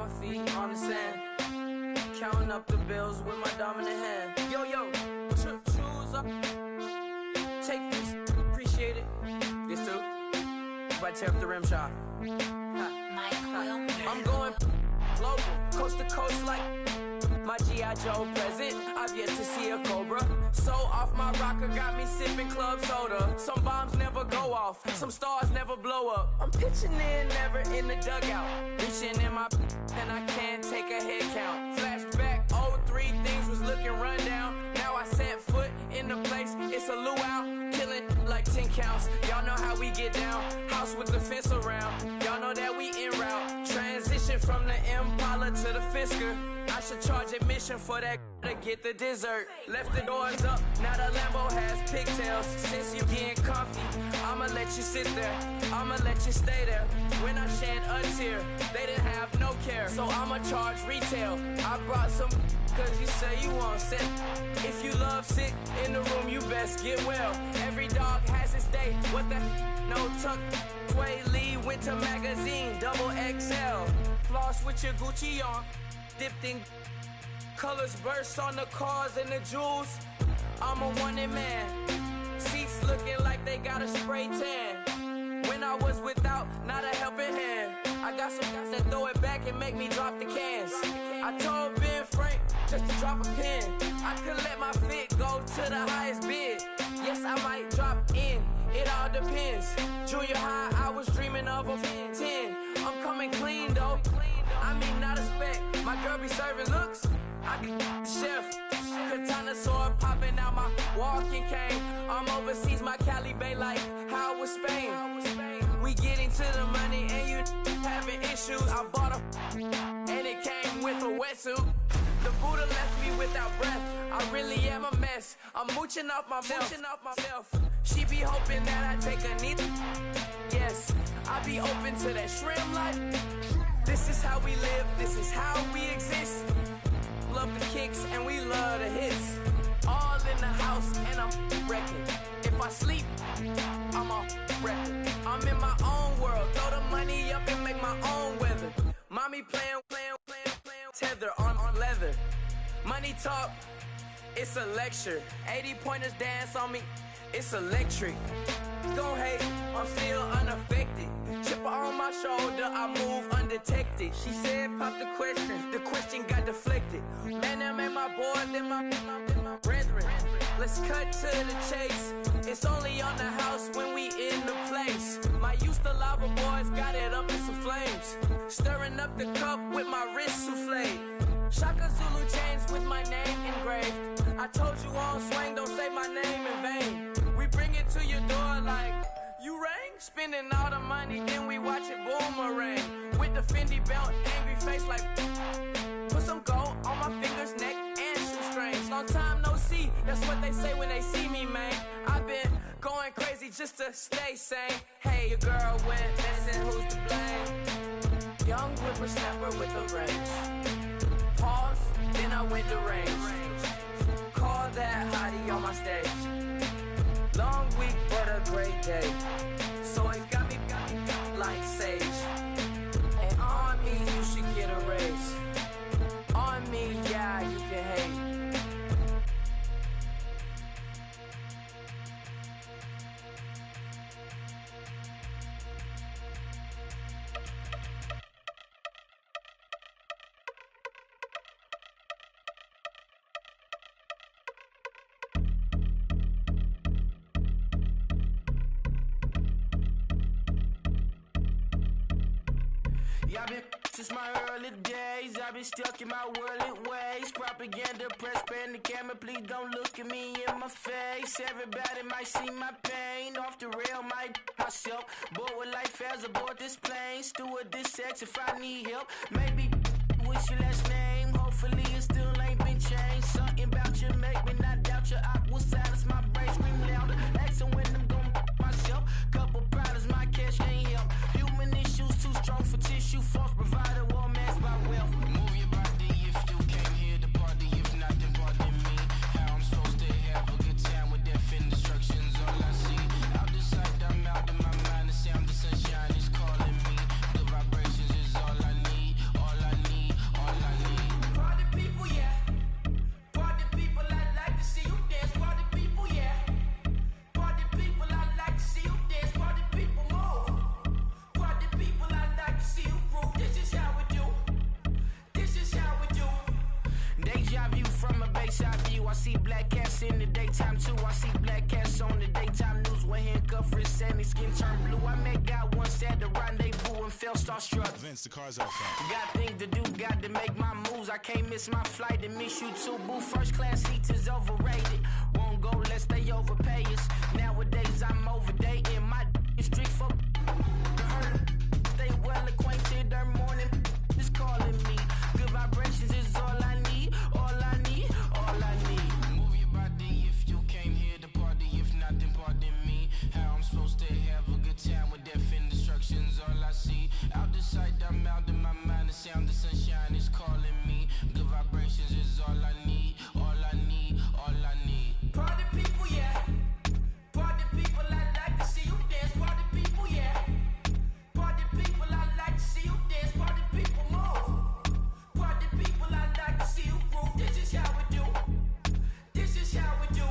feet on the sand. Counting up the bills with my dominant hand. Yo, choose up. Take this, appreciate it. This too. But tear up the rim shot. I'm going global, coast to coast like my G.I. Joe present. I've yet to see a Cobra. So off my rocker, got me sipping club soda. Some bombs never go off, some stars never blow up. I'm pitching in, never in the dugout. Reaching in my and I can't take a head count. Flashback, 03, things was looking rundown. Now I set foot in the place, it's a luau. Killing like 10 counts. Y'all know how we get down. House with the fence around. Y'all know that we en route. Transition from the Impala to the Fisker. I should charge admission for that to get the dessert. Left the doors up, now the Lambo has pigtails. Since you getting comfy, I'ma let you sit there. I'ma let you stay there. When I shed a tear, they didn't have no care. So I'ma charge retail. I brought some cause you say you want sick. If you love sick in the room, you best get well. Every dog has its day. What the no tuck. Sway Lee Winter Magazine, double XL. Floss with your Gucci on. Dipped in colors burst on the cars and the jewels. I'm a wanted man. Seats looking like they got a spray tan. When I was without, not a helping hand. I got some guys that throw it back and make me drop the cans. I told Ben Frank just to drop a pin. I could let my fit go to the highest bid. Yes, I might drop in. It all depends. Junior high, I was dreaming of a 10. I'm coming clean though. I mean, not a spec. My girl be serving looks. I can the chef. Katana sword popping out my walking cane. I'm overseas, my Cali Bay like how was Spain. We getting to the money and you having issues. I bought a and it came with a wetsuit. The Buddha left me without breath. I really am a mess. I'm mooching off myself. She be hoping that I take a knee. Yes, I be open to that shrimp life. This is how we live, this is how we exist. Love the kicks and we love the hits. All in the house and I'm wrecking. If I sleep, I'm off record. I'm in my own world, throw the money up and make my own weather. Mommy playing, tether on leather. Money talk, it's a lecture. 80 pointers dance on me, it's electric. Don't hate, I'm still unaffected. Chipper on my shoulder, I move undetected. She said pop the question got deflected. Man, that made my boy, then my brethren. Let's cut to the chase. It's only on the house when we in the place. My used to lava boys got it up in some flames. Stirring up the cup with my wrist souffle. Shaka Zulu chains with my name engraved. I told you on swing, don't say my name in vain. We bring it to your door like, you rang? Spending all the money, then we watch it boomerang. With the Fendi belt, angry face like, put some gold on my fingers, neck, and shoestrings. Long time no see, that's what they say when they see me, man. I've been going crazy just to stay sane. Hey, your girl went missing, who's to blame? Young whippersnapper with a range. Pause, then I went to range. Call that hottie on my stage. Long week, but a great day. So it got me like sage. And on me, you should get a raise. On me, yeah, you can hate. I've been since my early days, I've been stuck in my worldly ways. Propaganda, press, pen, the camera, please don't look at me in my face. Everybody might see my pain, off the rail, might myself. Bored with life as aboard this plane. Steward this sex if I need help. Maybe what's your last name? Hopefully it still ain't been changed. Something about you make me not doubt your aqua silence. My brain scream louder. Asking when I'm gon' myself. Couple problems, my cash ain't help. Human issues too strong for tissue. False provider, war mask by wealth. Move your body if you came here to party. If not, then pardon me. How I'm supposed to have a good time with death and destruction's all I see. Out the sight, I'm out of my mind. The sound of sunshine is calling me. The vibrations is all I need. All I need see black cats in the daytime too. I see black cats on the daytime news with handcuff wrists and his skin turned blue. I met guy once at the rendezvous and felt starstruck. Vince, the car's out front. Got things to do, got to make my moves. I can't miss my flight to miss you too, boo. First class seats is overrated. Won't go lest they overpay us. Nowadays I'm overdating my street for stay well acquainted. Their morning is calling me. Good vibrations is all I need. All I need. All I need. Move your body if you came here to party. If not, then pardon me. How I'm supposed to have a good time with death and destruction's all I see. Out the sight, I'm out in my mind. The sound of sunshine is calling me. Good vibrations is all I need. All I need. All I need. Party people, yeah. Party people, I like to see you dance. Party people, yeah. Party people, I like to see you dance. Party people, move. Party people, I like to see you groove. This is how we do. This is how we do.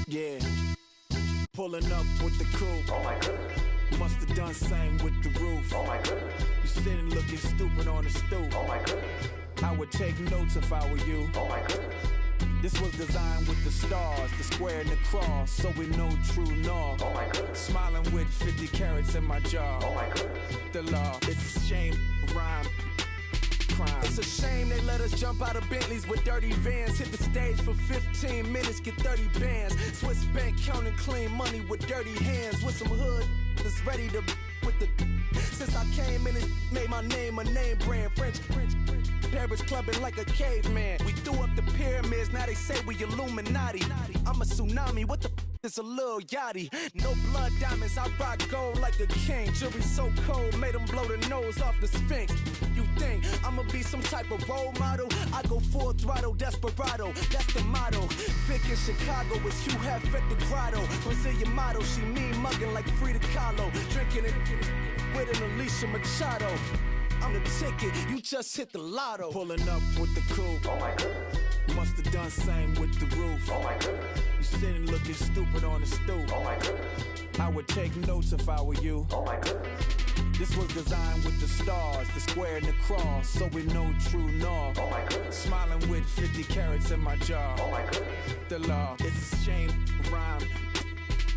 Yeah, pulling up with the coupe. Oh my goodness. Must have done same with the roof. Oh my goodness. You sitting looking stupid on the stoop. Oh my goodness. I would take notes if I were you. Oh my goodness. This was designed with the stars, the square and the cross, so we know true north. Oh my goodness. Smiling with 50 carats in my jaw. Oh my goodness. The law, it's a shame, rhyme. Crime. It's a shame they let us jump out of Bentleys with dirty vans. Hit the stage for 15 minutes, get 30 bands. Swiss bank counting clean money with dirty hands. With some hood that's ready to with the. Since I came in, it made my name a name brand. French. Paris clubbing like a caveman. We threw up the pyramids, now they say we Illuminati. I'm a tsunami, what the is a little yachty. No blood diamonds, I rock gold like a king. Jewelry so cold, made them blow the nose off the Sphinx. You think I'ma be some type of role model? I go full throttle, desperado, that's the motto. Vic in Chicago, it's you have at the grotto. Brazilian model, she mean mugging like Frida Kahlo. Drinking it with an Alicia Machado. I'm the ticket, you just hit the lotto. Pulling up with the coupe. Oh my goodness. Must have done same with the roof. Oh my goodness. You sitting looking stupid on the stoop. Oh my goodness. I would take notes if I were you. Oh my goodness. This was designed with the stars, the square and the cross, so we know true north. Oh my goodness. Smiling with 50 carats in my jaw. Oh my goodness. The law, it's a shame, rhyme.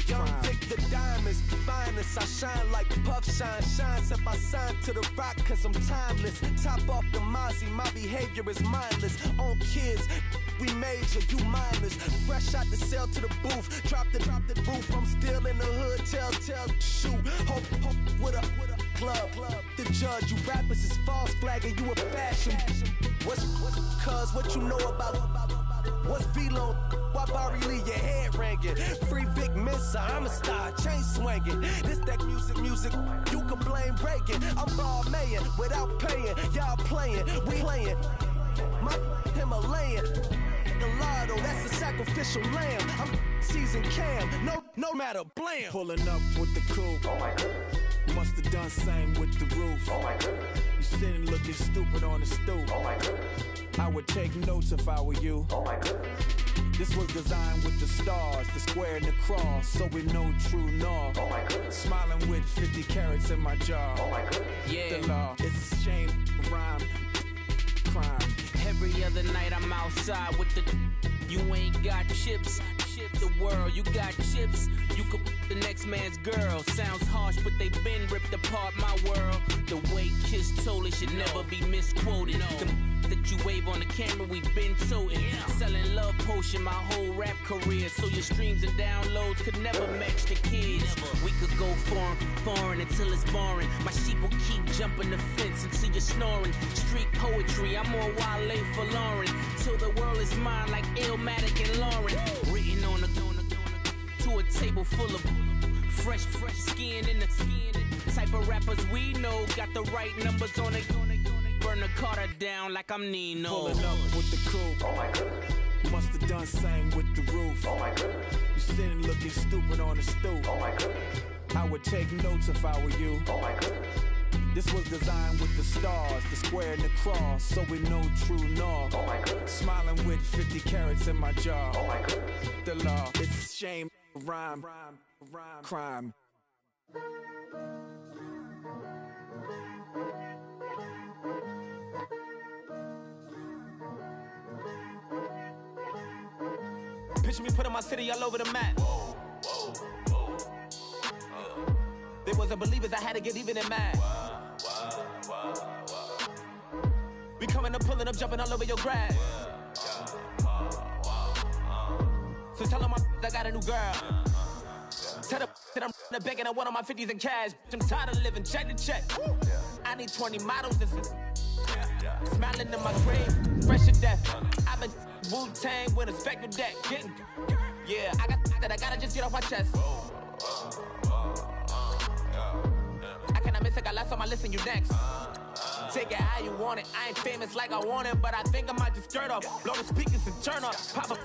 Young Vic, the diamonds, finest. I shine like puff shine. Shines if I sign to the rock, cause I'm timeless. Top off the Mozzie, my behavior is mindless. On kids, we major, you minors. Fresh out the cell to the booth. Drop the roof, I'm still in the hood. Tell, shoot. Hope with a club. The judge, you rappers is false flagging, you a fashion. What's cuz, what you know about? What's Velo? Why Barry leave your head ringing? Free Vic Mensa, I'm a star, chain swinging. This that music, you can blame Reagan. I'm ball mayin' without paying, y'all playing, we playing. My Himalayan, Gallardo, that's a sacrificial lamb. I'm seasoned cam, no matter, blam. Pulling up with the coupe. Oh my goodness. Must have done same with the roof. Oh my goodness. You sitting looking stupid on the stoop. Oh my goodness. I would take notes if I were you. Oh my goodness. This was designed with the stars, the square and the cross, so we know true north. Oh my goodness. Smiling with 50 carats in my jaw. Oh my goodness. Yeah. The law, it's a shame, rhyme, crime. Every other night I'm outside with the. You ain't got chips. The world, you got chips. You could the next man's girl. Sounds harsh, but they been ripped apart my world. The way Kiss told it should never be misquoted. The that you wave on the camera, we been toting. Selling love potion my whole rap career. So your streams and downloads could never match the kids. We could go foreign until it's boring. My sheep will keep jumping the fence until you're snoring. Street poetry, I'm more Wale for Lauren. Till the world is mine like Illmatic and Lauren. Written on a to a table full of fresh skin in the type of rappers we know got the right numbers on it. burn the Carter down like I'm Nino. Pulling up with the crew. Oh my goodness. Must have done same with the roof. Oh my goodness. You sitting looking stupid on the stoop. Oh my goodness. I would take notes if I were you. Oh my goodness. This was designed with the stars, the square and the cross, so we know true north. Oh my goodness. Smiling with 50 carats in my jaw. Oh my goodness. The law, it's a shame, rhyme, crime. Picture me putting my city all over the map. Whoa, whoa, whoa. They wasn't believers, I had to get even and mad. We coming up, pulling up, jumping all over your grass. So tell them I got a new girl. Tell them that I'm the back and I want on my 50s in cash. I'm tired of living check to check. I need 20 models. This is smiling in my grave, fresh to death. I've been Wu-Tang with a spectral deck. Getting, yeah, I gotta just get off my chest. I cannot miss it, got last on my list and you next. Take it how you want it. I ain't famous like I want it, but I think I might just skirt off. Blow the speakers and turn up. Pop up.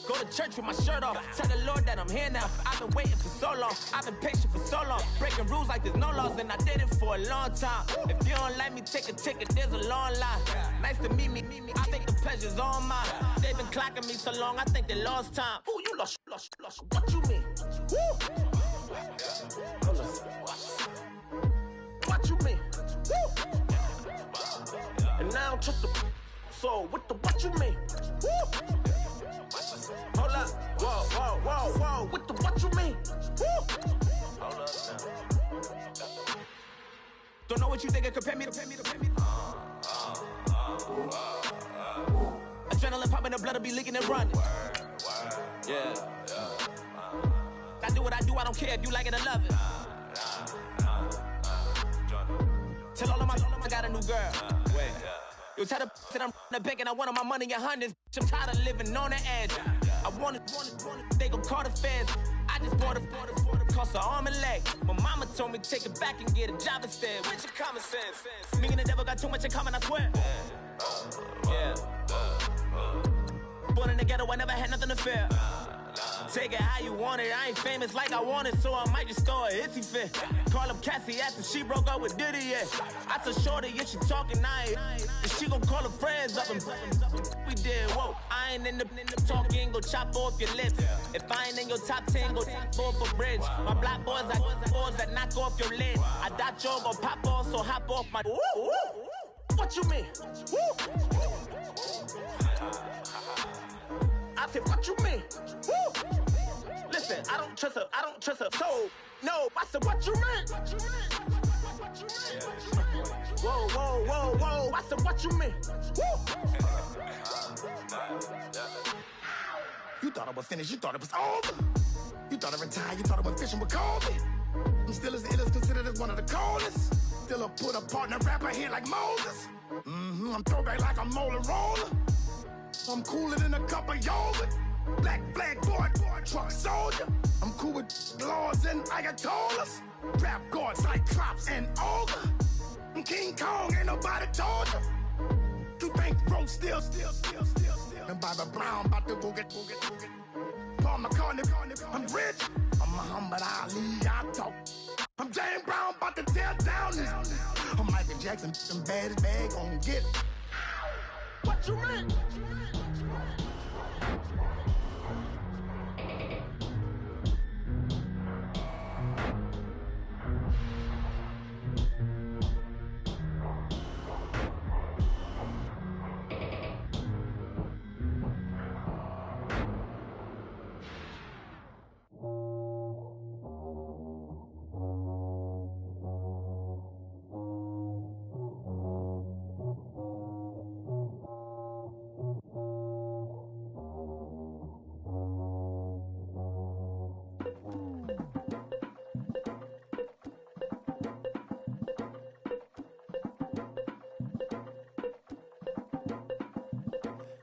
Go to church with my shirt off. Tell the Lord that I'm here now. I've been waiting for so long. I've been patient for so long. Breaking rules like there's no laws, and I did it for a long time. If you don't like me, take a ticket. There's a long line. Nice to meet me. I think the pleasure's all mine. They've been clocking me so long, I think they lost time. Ooh, you lost. What you mean? Woo! What you mean? Woo! And now I'm just a so with the what you mean? Woo! Hold up, whoa, with the what you mean? Woo! Hold up now. Don't know what you think it compare me to. Adrenaline popping, the blood'll be leaking and running. Yeah. I do what I do, I don't care if you like it or love it. Tell all of my got a new girl. Wait. You tell the that I'm the bank and I want my money in hundreds. I'm tired of living on the edge. I want it, they gon' call the feds. I just bought it, cost an arm and leg. My mama told me take it back and get a job instead. Where's your common sense? Me and the devil got too much in common, I swear. Yeah. Born in the ghetto, I never had nothing to fear. Take it how you want it. I ain't famous like I want it, so I might just throw a hissy fit. Call up Cassie after she broke up with Diddy, yeah. I told Shorty if she talking, and she gon' call her friends up and we did, whoa. I ain't in the talking, go chop off your lips. If I ain't in your top 10, go fall for bridge. My black boys like boys that knock off your lid. I thought y'all gon' pop off, so hop off my. What you mean? I said, what you mean? Woo! Listen, I don't trust her. So, no, I said, what you mean? Whoa, I said, what you mean? Woo! You thought I was finished, you thought it was over. You thought I retired, you thought I was fishing with Kobe. I'm still as ill as considered as one of the coldest. Still a put a partner rapper here like Moses. I'm throwback like a molar roller. I'm cooler than a cup of yogurt. Black flag boy, truck soldier. I'm cool with laws and Ayatollahs. Rap god, Cyclops and Ogre. I'm King Kong, ain't nobody told you. You think Rose still. And Bobby Brown about to go get. Paul McCartney, I'm rich. I'm Muhammad Ali, I talk. I'm James Brown, about to tear down this. I'm Michael Jackson, some baddest bag gon' get. What you mean?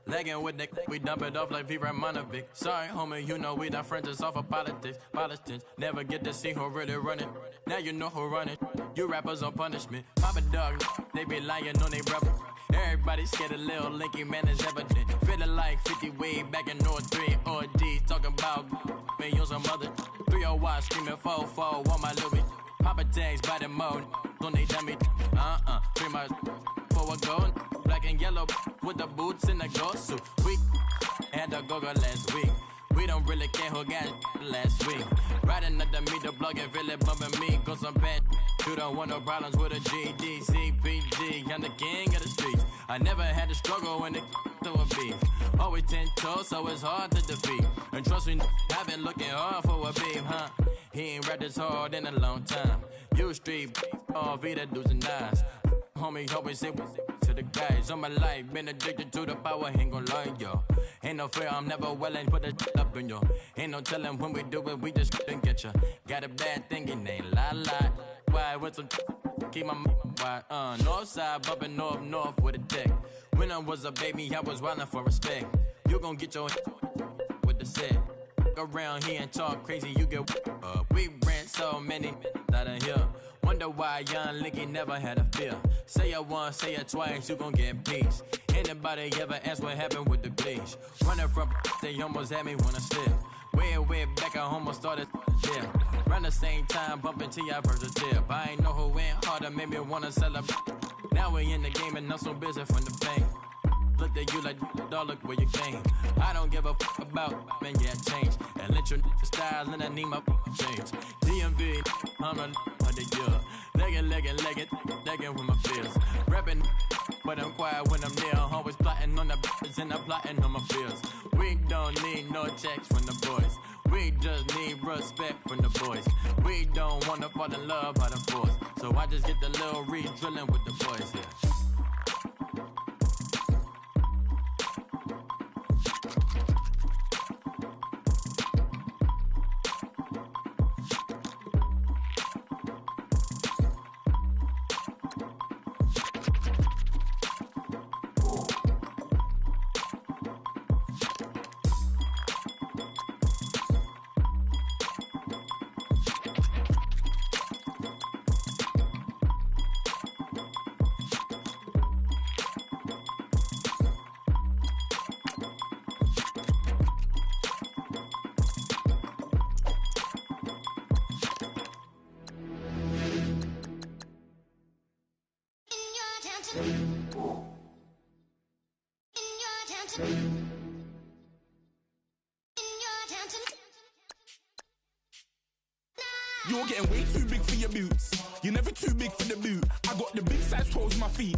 Legging with the we dump it off like V. Ramanovic. Sorry, homie, you know we done friends just off of politics. Politics never get to see who really running. Now you know who running. You rappers on punishment. Papa dog, they be lying on they brother. Everybody scared a little linky man is evident. Feeling like 50 way back in 03 or D. Talking about me on some other 301 screaming 4-4 on my Louis. Papa tags by the mode on they dummy. Pretty much for a gold. Black and yellow with the boots and the gold suit. We had a go-go last week. We don't really care who got last week. Riding under me, the blog and really bumping me. Go some bad. You don't want no problems with a GD, CPG. I'm the king of the streets. I never had to struggle when it to a beef. Always 10 toes, so it's hard to defeat. And trust me, I've been looking hard for a beef, huh? He ain't rapped this hard in a long time. You street, all Vita dudes and eyes. Homie, always say to the guys on my life. Been addicted to the power, ain't gon' lie, yo. Ain't no fear, I'm never willing, put the up in yo. Ain't no telling when we do it, we just couldn't get ya. Got a bad thing, it ain't lie. Why, with some keep my wide, north side, bumping north with a dick. When I was a baby, I was wildin' for respect. You gon' get your with the set. Around here and talk crazy, you get we ran so many out of here. Wonder why young Linky never had a fear. Say it once, say it twice, you gon' get peace. Anybody ever ask what happened with the bleach? Running from they almost had me wanna slip. Way back, I almost started there. Around the same time, bumping till I burst a tip. I ain't know who went harder, made me wanna celebrate. Now we in the game and I'm so busy from the pain. Looked at you like, dog, look where you came. I don't give a about, man, yeah, change. And let your style and I need my change. DMV, I'm a year. Legging with my fears. Rapping, but I'm quiet when I'm near. I'm always plotting on the bitches and I'm plotting on my fears. We don't need no checks from the boys. We just need respect from the boys. We don't wanna fall in love by the force. So I just get the little re-drilling with the boys here. Yeah. You're getting way too big for your boots. You're never too big for the boot. I got the big size toes on my feet.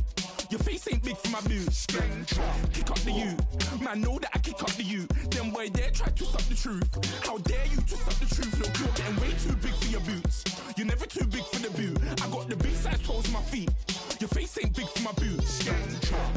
Your face ain't big for my boots. Kick up the you. Man, know that I kick up the you. Them boy there try to suck the truth. How dare you to suck the truth? Look, you're getting way too big for your boots. You're never too big for the boot. I got the big size toes on my feet. Your face ain't big for my boots.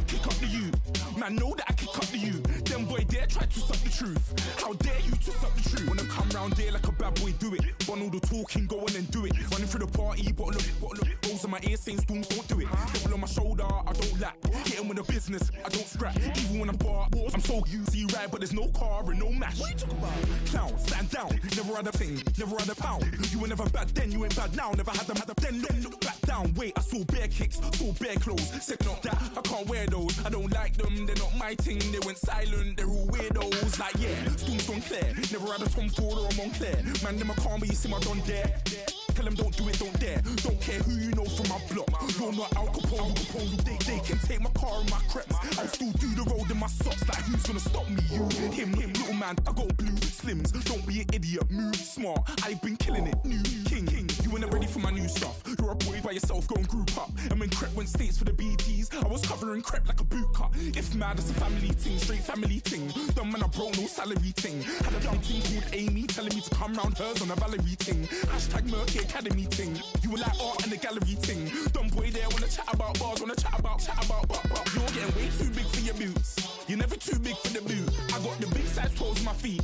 Kick up the you. Man, know that I kick up the you. Them boy there try to suck the truth. How dare you to suck the truth? Wanna come round there like a bad boy, do it. Want all the talking, go on and do it. Running through the party, bottle up. Rolls on my ear saying storms, don't do it. Double on my shoulder, I don't lack. Getting with the business, I don't scrap. Even when I'm bar, I'm so easy right, but there's no car and no mash. What you talk about? Clown, stand down. Never had a thing, never had a pound. You were never bad then, you ain't bad now. Never had them, then look back down. Wait, I saw bare kicks, saw bare clothes. Said not that, I can't wear those. I don't like them, they're not my thing. They went silent, they're all weirdos. Like yeah, storms don't clear. Never had a Tom Ford or a Montclair. Man, them I can't, but you see my don there. Tell them don't do it, don't dare. Don't care who you know from my block. You're not Al Capone, they can take my car and my creps. I'll still do the road in my socks. Like who's gonna stop me? You, him, little man. I got blue slims. Don't be an idiot, move smart. I've been killing it, new king. You ain't ready for my new stuff. You're a boy by yourself, go and group up. And when Crep went states for the BTs, I was covering Crep like a boot cut. If mad, it's a family thing, straight family thing. Dumb man, I broke no salary thing. Had a young thing called Amy telling me to come round hers on a Valerie thing. Hashtag Murky Academy thing. You were like art and the gallery thing. Dumb boy there wanna chat about bars, wanna chat about. You're getting way too big for your boots. You're never too big for the boot. I got the big size toes on my feet.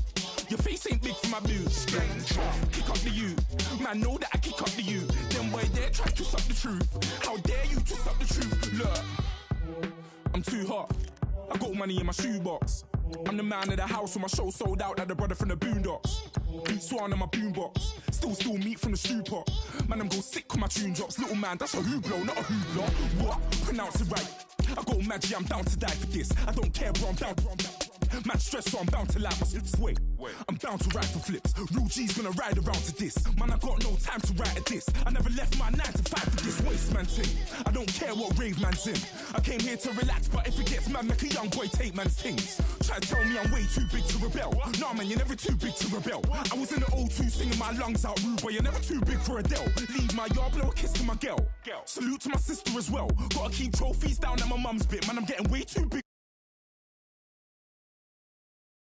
Your face ain't big for my boots. Kick up the you. Man, know that I kick up the you. Them boy there try to suck the truth. How dare you to suck the truth? Look, I'm too hot. I got money in my shoebox. I'm the man of the house when my show sold out like the brother from the Boondocks. Swan on my boombox, still meat from the stew pot. Man, I'm go sick when my tune drops. Little man, that's a hooplo, not a hoopla. What? Pronounce it right. I got magic, I'm down to die for this. I don't care, bro, I'm down. Man stress, so I'm bound to like my slips. Wait, I'm bound to ride for flips. Real G's gonna ride around to this. Man, I got no time to write a diss. I never left my 9 to 5 for this waste man thing. I don't care what rave man's in. I came here to relax, but if it gets mad, make a young boy take man's things. Try to tell me I'm way too big to rebel. Nah, man, you're never too big to rebel. I was in the O2 singing my lungs out, rude boy. You're never too big for Adele. Leave my yard, blow a kiss to my girl. Salute to my sister as well. Gotta keep trophies down at my mum's bit. Man, I'm getting way too big